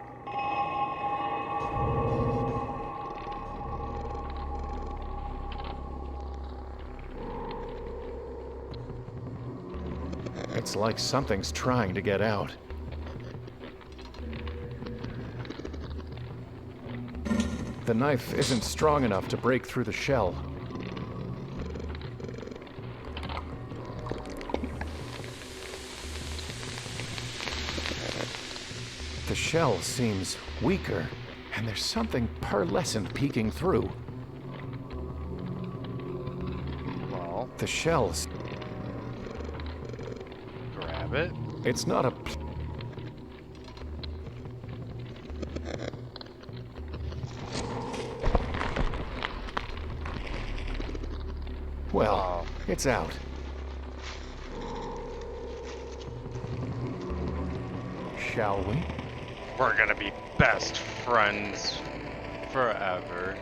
It's like something's trying to get out. The knife isn't strong enough to break through the shell. The shell seems weaker, and there's something pearlescent peeking through. Well, the shell's... Grab it. It's not a... Well, it's out. Shall we? We're gonna be best friends forever.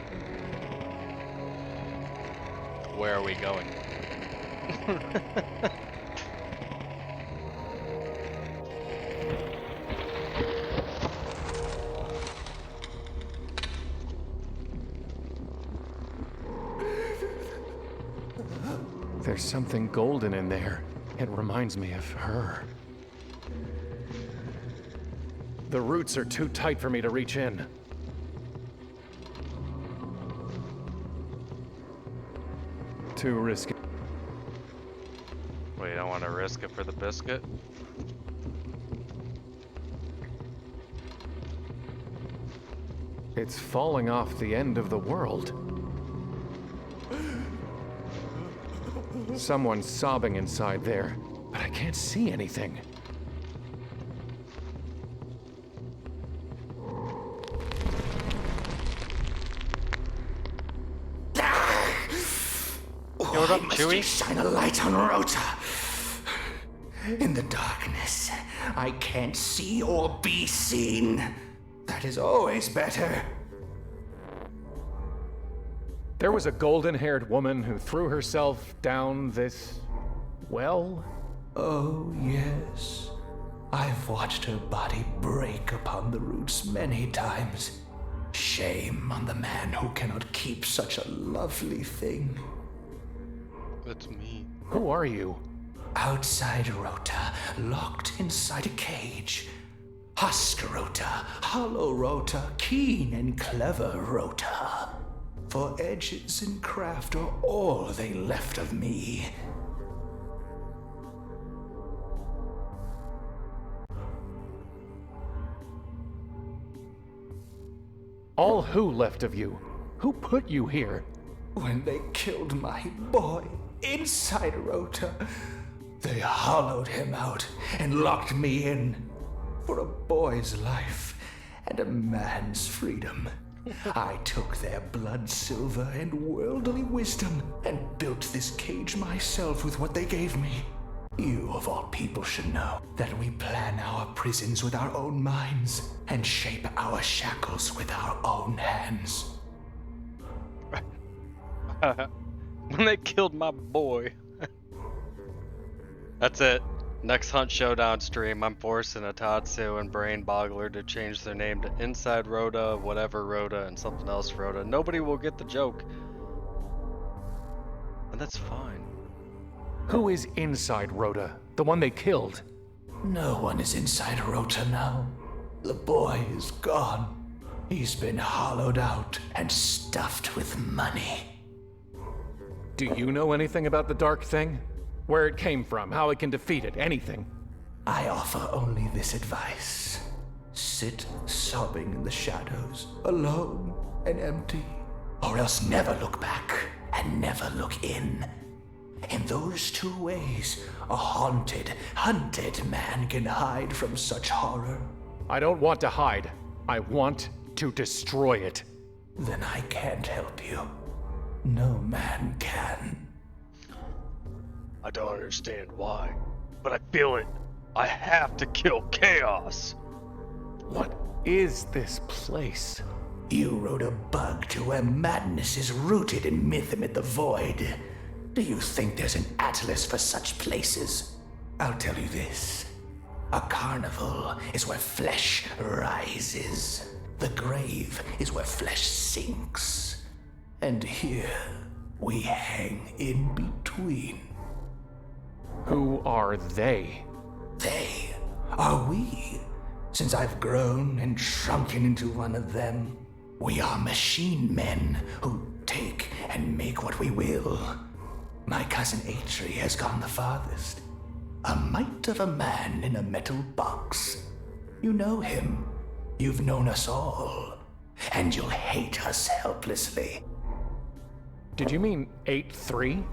Where are we going? There's something golden in there. It reminds me of her. The roots are too tight for me to reach in. Too risky. Wait, I don't want to risk it for the biscuit. It's falling off the end of the world. Someone's sobbing inside there, but I can't see anything. What up, must Chewie? you shine a light on Rota? In the darkness, I can't see or be seen. That is always better. There was a golden-haired woman who threw herself down this well? Oh, yes. I've watched her body break upon the roots many times. Shame on the man who cannot keep such a lovely thing. That's me. Who are you? Outside Rota, locked inside a cage. Husk Rota, hollow Rota, keen and clever Rota. For edges and craft are all they left of me. All who left of you? Who put you here? When they killed my boy inside Rota, they hollowed him out and locked me in for a boy's life and a man's freedom. I took their blood silver and worldly wisdom and built this cage myself with what they gave me. You, of all people, should know that we plan our prisons with our own minds and shape our shackles with our own hands. When they killed my boy. That's it. Next Hunt Showdown stream, I'm forcing a Tatsu and Brain Boggler to change their name to Inside Rhoda, whatever Rhoda, and something else Rhoda. Nobody will get the joke. And that's fine. Who is inside Rhoda? The one they killed? No one is inside Rota now. The boy is gone. He's been hollowed out and stuffed with money. Do you know anything about the Dark Thing? Where it came from, how it can defeat it, anything? I offer only this advice. Sit sobbing in the shadows, alone and empty, or else never look back and never look in. In those two ways, a haunted, hunted man can hide from such horror. I don't want to hide. I want to destroy it. Then I can't help you. No man can. I don't understand why, but I feel it. I have to kill Chaos. What is this place? You rode a bug to where madness is rooted in myth amid the void. Do you think there's an atlas for such places? I'll tell you this. A carnival is where flesh rises. The grave is where flesh sinks. And here, we hang in between. Who are they? They are we. Since I've grown and shrunken into one of them, we are machine men who take and make what we will. My cousin Atri has gone the farthest. A mite of a man in a metal box. You know him. You've known us all. And you'll hate us helplessly. Did you mean 8-3?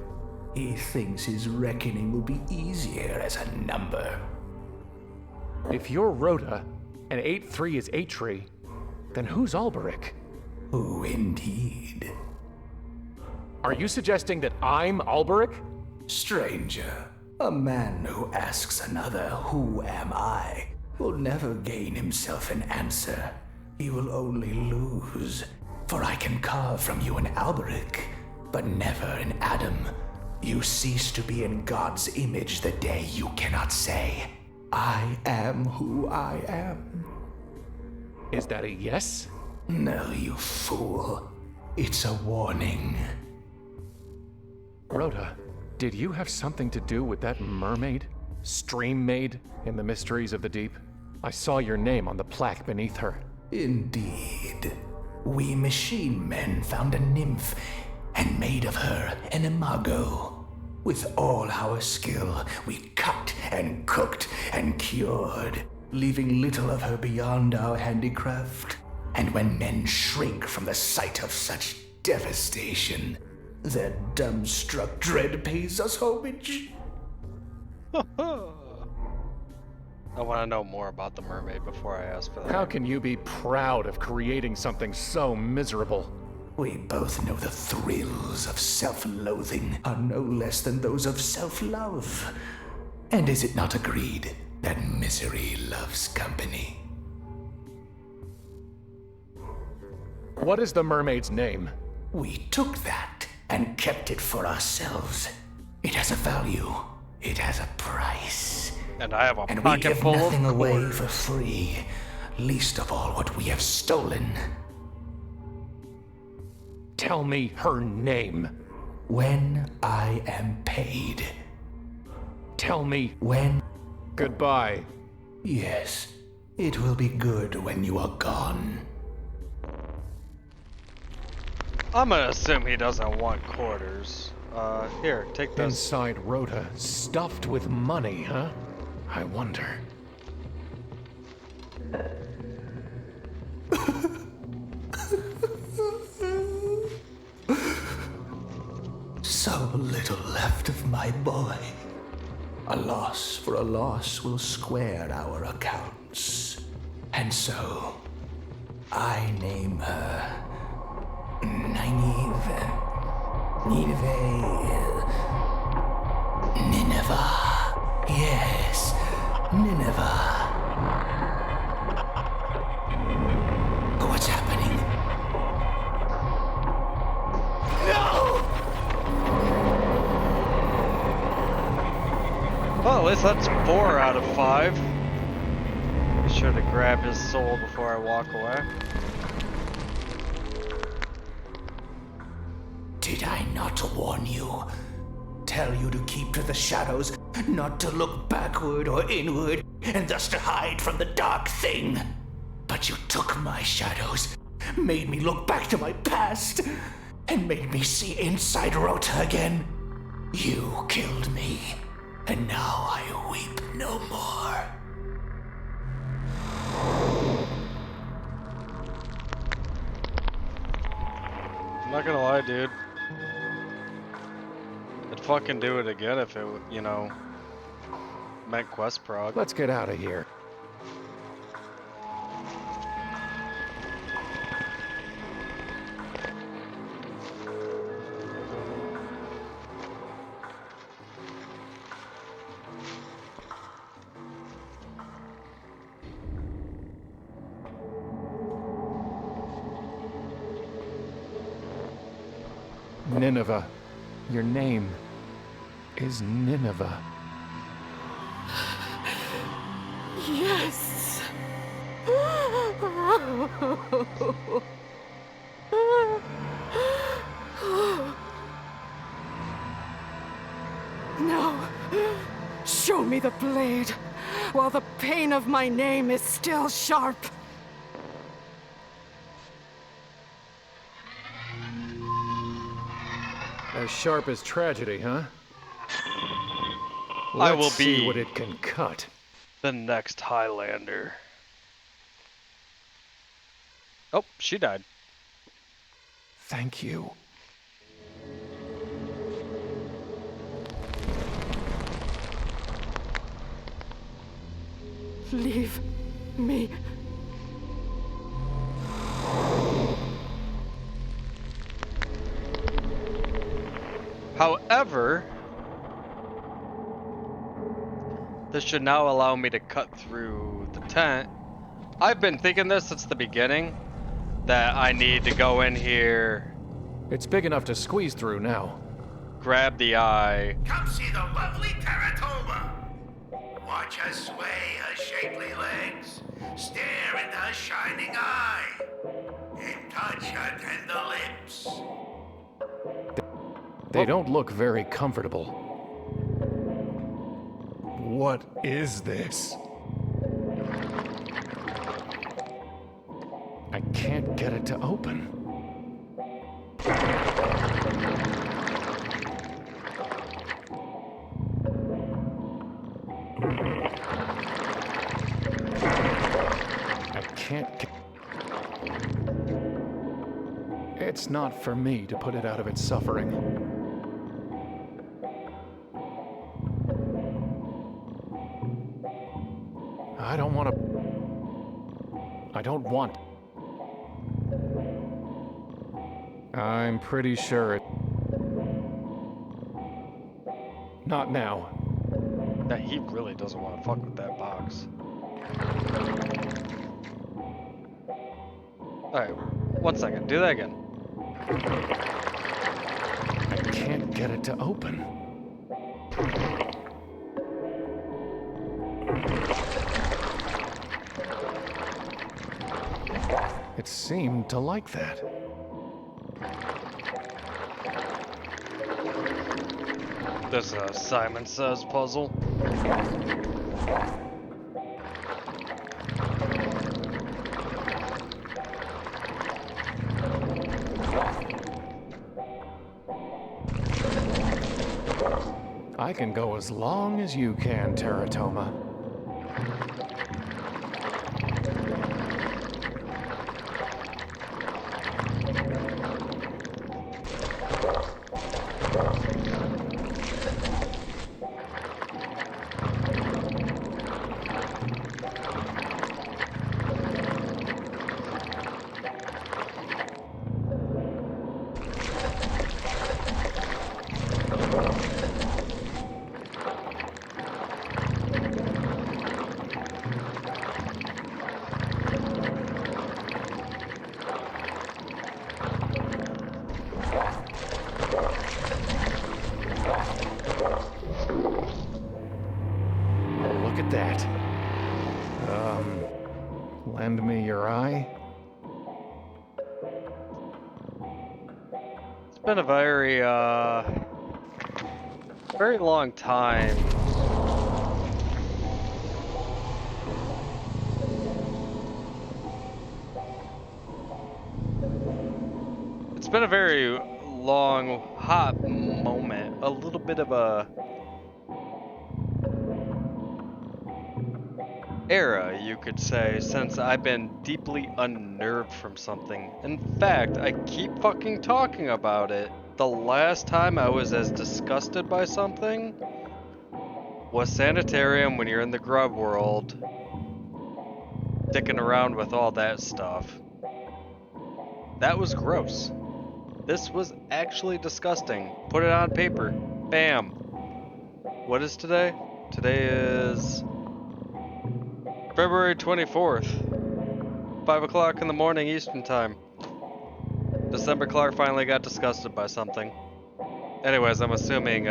He thinks his reckoning will be easier as a number. If you're Rhoda, and 8-3 is Atri, then who's Alberic? Who indeed? Are you suggesting that I'm Alberic? Stranger, a man who asks another, who am I, will never gain himself an answer. He will only lose. For I can carve from you an Alberic, but never an Adam. You cease to be in God's image the day you cannot say, I am who I am. Is that a yes? No, you fool. It's a warning. Rhoda, did you have something to do with that mermaid? Stream maid in the Mysteries of the Deep? I saw your name on the plaque beneath her. Indeed. We machine men found a nymph and made of her an imago. With all our skill, we cut and cooked and cured, leaving little of her beyond our handicraft. And when men shrink from the sight of such devastation, Their dumbstruck dread pays us homage. I want to know more about the mermaid before I ask for that. How can you be proud of creating something so miserable? We both know the thrills of self-loathing are no less than those of self-love. And is it not agreed that misery loves company? What is the mermaid's name? We took that and kept it for ourselves. It has a value. It has a price. And I have a and pocket we give full nothing of away quarters. for free, least of all what we have stolen. Tell me her name. When I am paid. Tell me when. Goodbye. Yes, it will be good when you are gone. I'm gonna assume he doesn't want quarters. Here, take this. Inside Rhoda, stuffed with money, huh? I wonder. So little left of my boy. A loss for a loss will square our accounts. And so, I name her Nineveh. Yes, Nineveh. What's happening? No! Well, at least that's 4 out of 5. Be sure to grab his soul before I walk away. Did I not warn you? Tell you to keep to the shadows, not to look backward or inward, and thus to hide from the dark thing. But you took my shadows, made me look back to my past, and made me see inside Rota again. You killed me, and now I weep no more. I'm not gonna lie, dude. I'd fucking do it again if it, you know, meant quest prog. Let's get out of here. Nineveh. Your name is Nineveh. Yes. No. Show me the blade, while the pain of my name is still sharp. As sharp as tragedy, huh? I will Let's see be what it can cut. the next Highlander. Oh, she died. Thank you. Leave me. However, this should now allow me to cut through the tent. I've been thinking this since the beginning, that I need to go in here. It's big enough to squeeze through now. Grab the eye. Come see the lovely Teratoma. Watch her sway her shapely legs, stare into her shining eye, and touch her tender lips. They don't look very comfortable. What is this? I can't get it to open. I can't get... It's not for me to put it out of its suffering. I don't want. I'm pretty sure it. Not now. That he really doesn't want to fuck with that box. Alright, 1 second. Do that again. I can't get it to open. It seemed to like that. This is a Simon Says puzzle. I can go as long as you can, Teratoma. Lend me your eye? It's been a very long time. It's been a very long, hot moment. A little bit of a era, you could say, since I've been deeply unnerved from something. In fact, I keep fucking talking about it. The last time I was as disgusted by something was Sanitarium when you're in the grub world, dicking around with all that stuff. That was gross. This was actually disgusting. Put it on paper. Bam. What is today? Today is February 24th, 5 o'clock in the morning Eastern time. Decemberklar finally got disgusted by something. Anyways, I'm assuming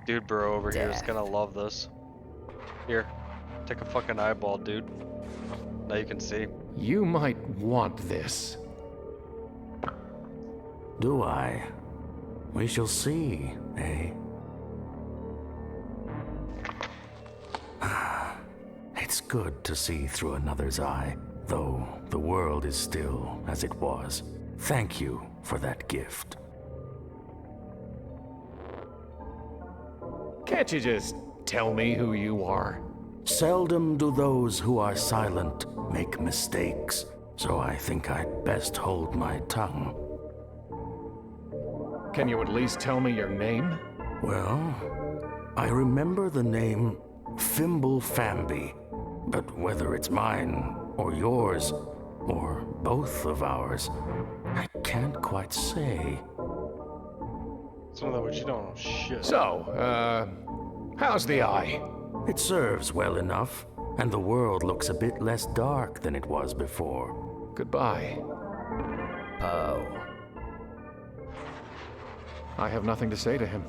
Dude Bro over here is gonna love this. Here, take a fucking eyeball, dude. Now you can see. You might want this. Do I? We shall see, eh? It's good to see through another's eye, though the world is still as it was. Thank you for that gift. Can't you just tell me who you are? Seldom do those who are silent make mistakes, so I think I'd best hold my tongue. Can you at least tell me your name? Well, I remember the name Fimble Famby, but whether it's mine or yours, or both of ours, I can't quite say. Some of that what you don't know shit. So, how's the eye? It serves well enough, and the world looks a bit less dark than it was before. Goodbye. Oh. I have nothing to say to him.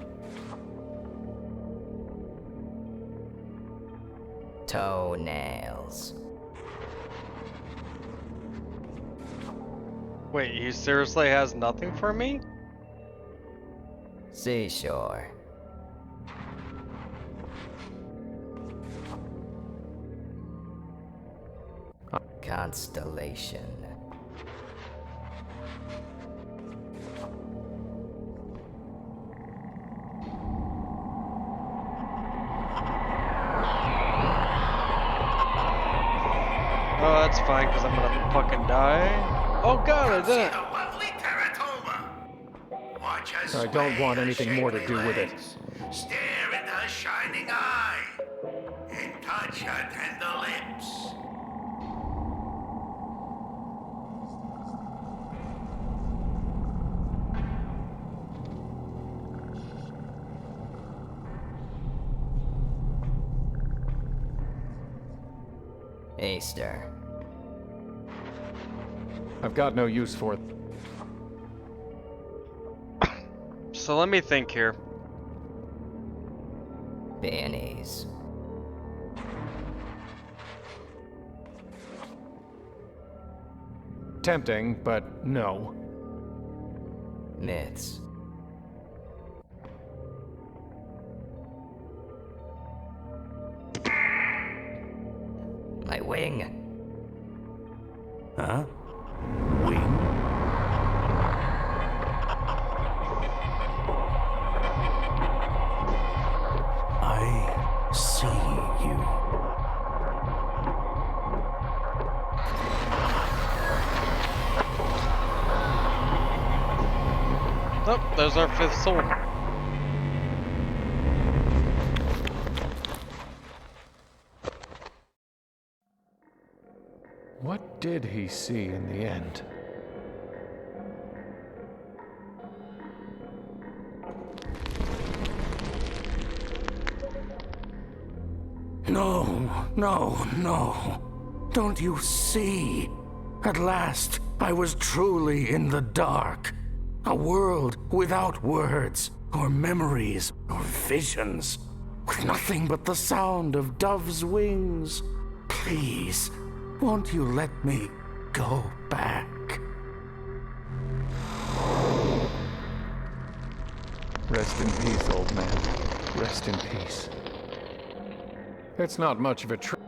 Toenails. Wait, he seriously has nothing for me? Seashore. Constellation. Oh, that's fine, because I'm gonna fucking die. Oh god, I did it. The lovely Terratoma. Watch her I don't sway want her anything more to shapely do with it. legs, stare into her shining eye, and touch her tender lips. Easter. I've got no use for it. So let me think here. Peonies. Tempting, but no. Myths. My wing. Huh? Wing? I see you. Oh, there's our 5th soul. What did he see in the end? No, no, no. Don't you see? At last, I was truly in the dark. A world without words, or memories, or visions. With nothing but the sound of doves' wings. Please, won't you let me go back? Rest in peace, old man. Rest in peace. It's not much of a trick.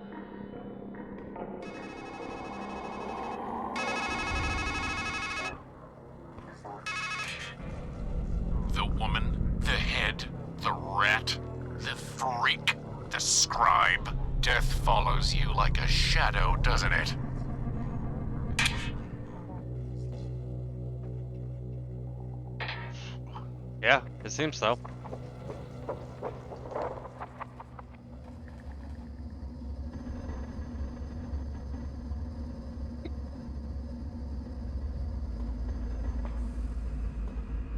The woman, the head, the rat, the freak, the scribe. Death follows you like a shadow, doesn't it? Yeah, it seems so.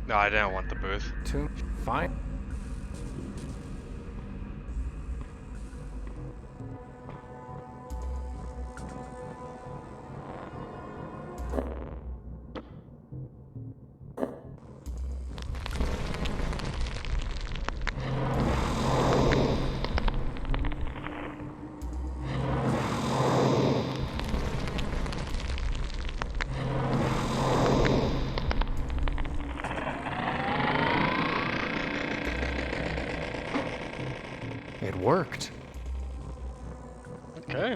No, I didn't want the booth. Fine. It worked. Okay.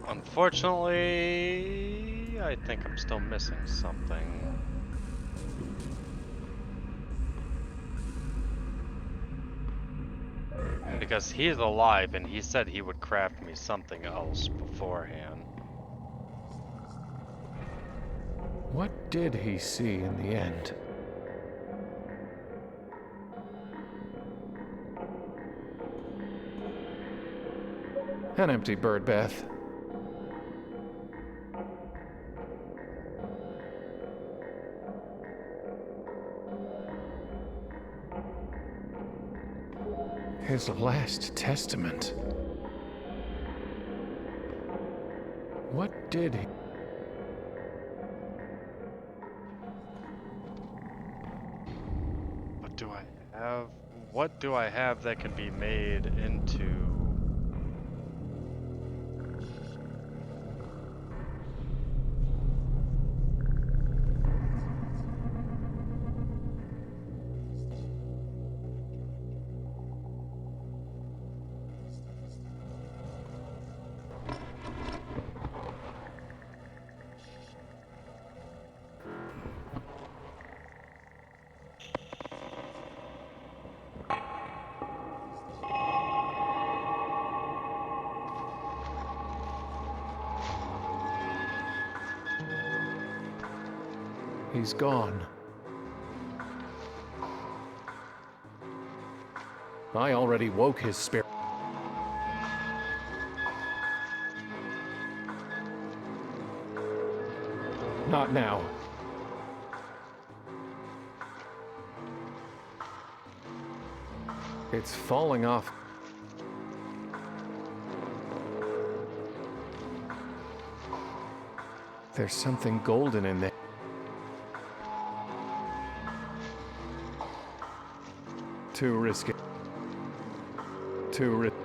Unfortunately, I think I'm still missing something. Because he's alive and he said he would craft me something else beforehand. What did he see in the end? An empty bird bath. His last testament. What did he... But do I have what do I have that can be made into... He's gone. I already woke his spirit. Not now. It's falling off. There's something golden in there. Too risky. Too risky.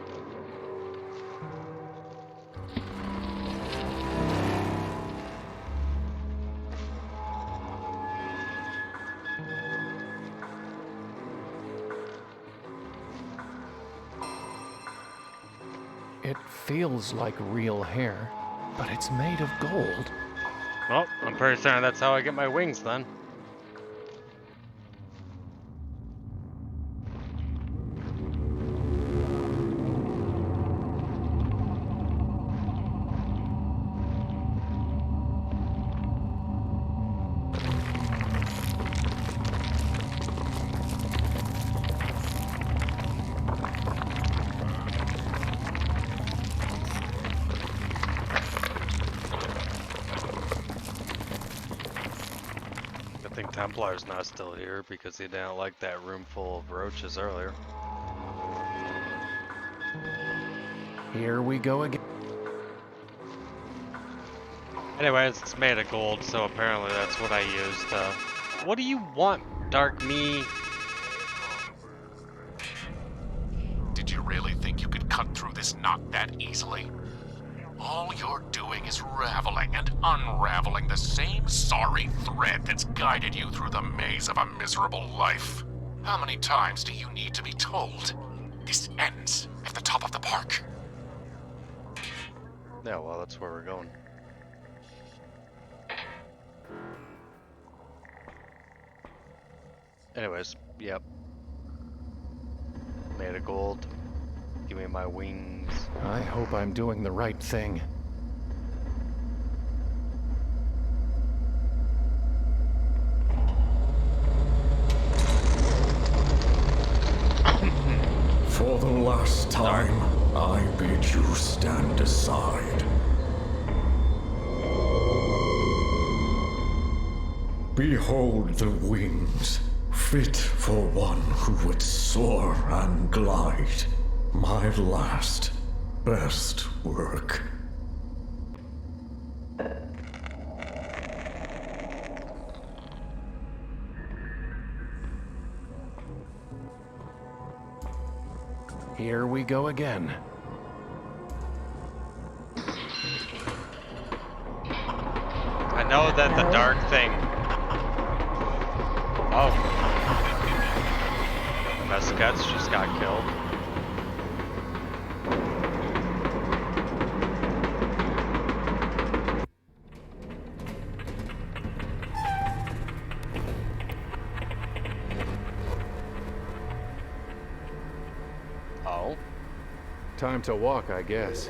It feels like real hair, but it's made of gold. Well, I'm pretty certain that's how I get my wings then. Templar's not still here because he didn't like that room full of roaches earlier. Here we go again. Anyways, it's made of gold, so apparently that's what I used. What do you want, Dark Me? Did you really think you could cut through this knot that easily? All you're doing is raveling and unraveling the same sorry thread that's guided you through the maze of a miserable life. How many times do you need to be told? This ends at the top of the park. Yeah, well, that's where we're going. Anyways, yep. Made of gold. Give me my wings. I hope I'm doing the right thing. For the last time, I bid you stand aside. Behold the wings, fit for one who would soar and glide. My last, best work. Here we go again. I know that the dark thing... Oh. The Mesquets just got killed. Time to walk, I guess.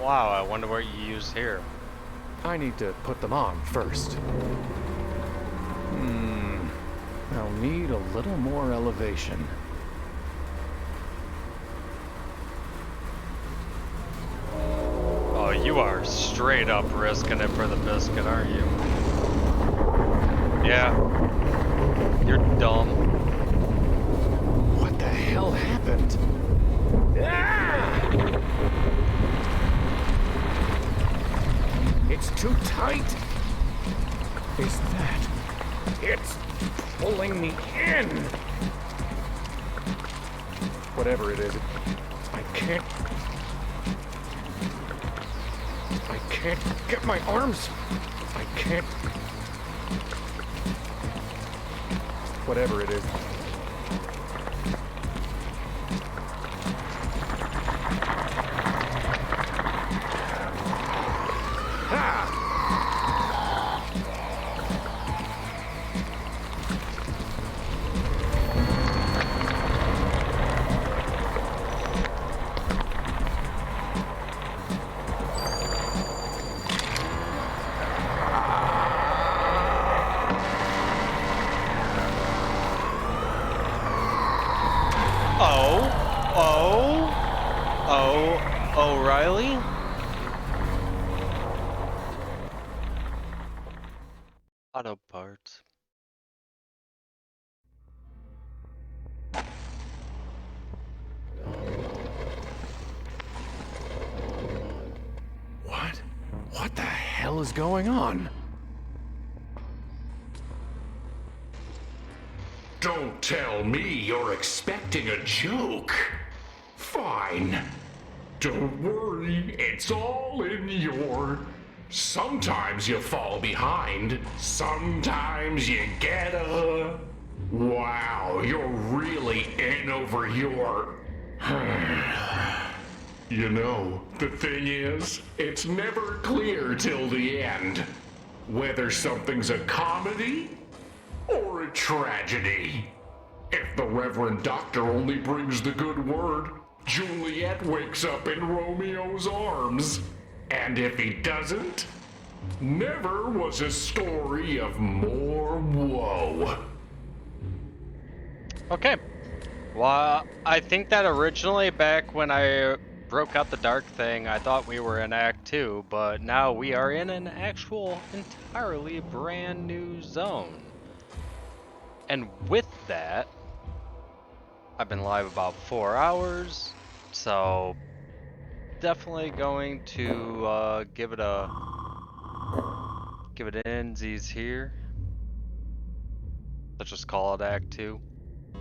Wow, I wonder what you use here. I need to put them on first. I'll need a little more elevation. Oh, you are straight up risking it for the biscuit, aren't you? Yeah. You're dumb. What the hell happened? Ah! too tight? Is that... It's pulling me in. Whatever it is, I can't get my arms. I can't... Whatever it is. O'Reilly? Auto parts. What the hell is going on? Don't tell me you're expecting a joke. Fine. Don't worry, it's all in your... Sometimes you fall behind, sometimes you get a... Wow, you're really in over your... You know, the thing is, it's never clear till the end whether something's a comedy or a tragedy. If the Reverend Doctor only brings the good word, Juliet wakes up in Romeo's arms. And if he doesn't, never was a story of more woe. Okay. Well, I think that originally, back when I broke out the dark thing, I thought we were in Act 2, but now we are in an actual, entirely brand new zone. And with that, I've been live about 4 hours, so definitely going to give it an endsies here. Let's just call it Act 2.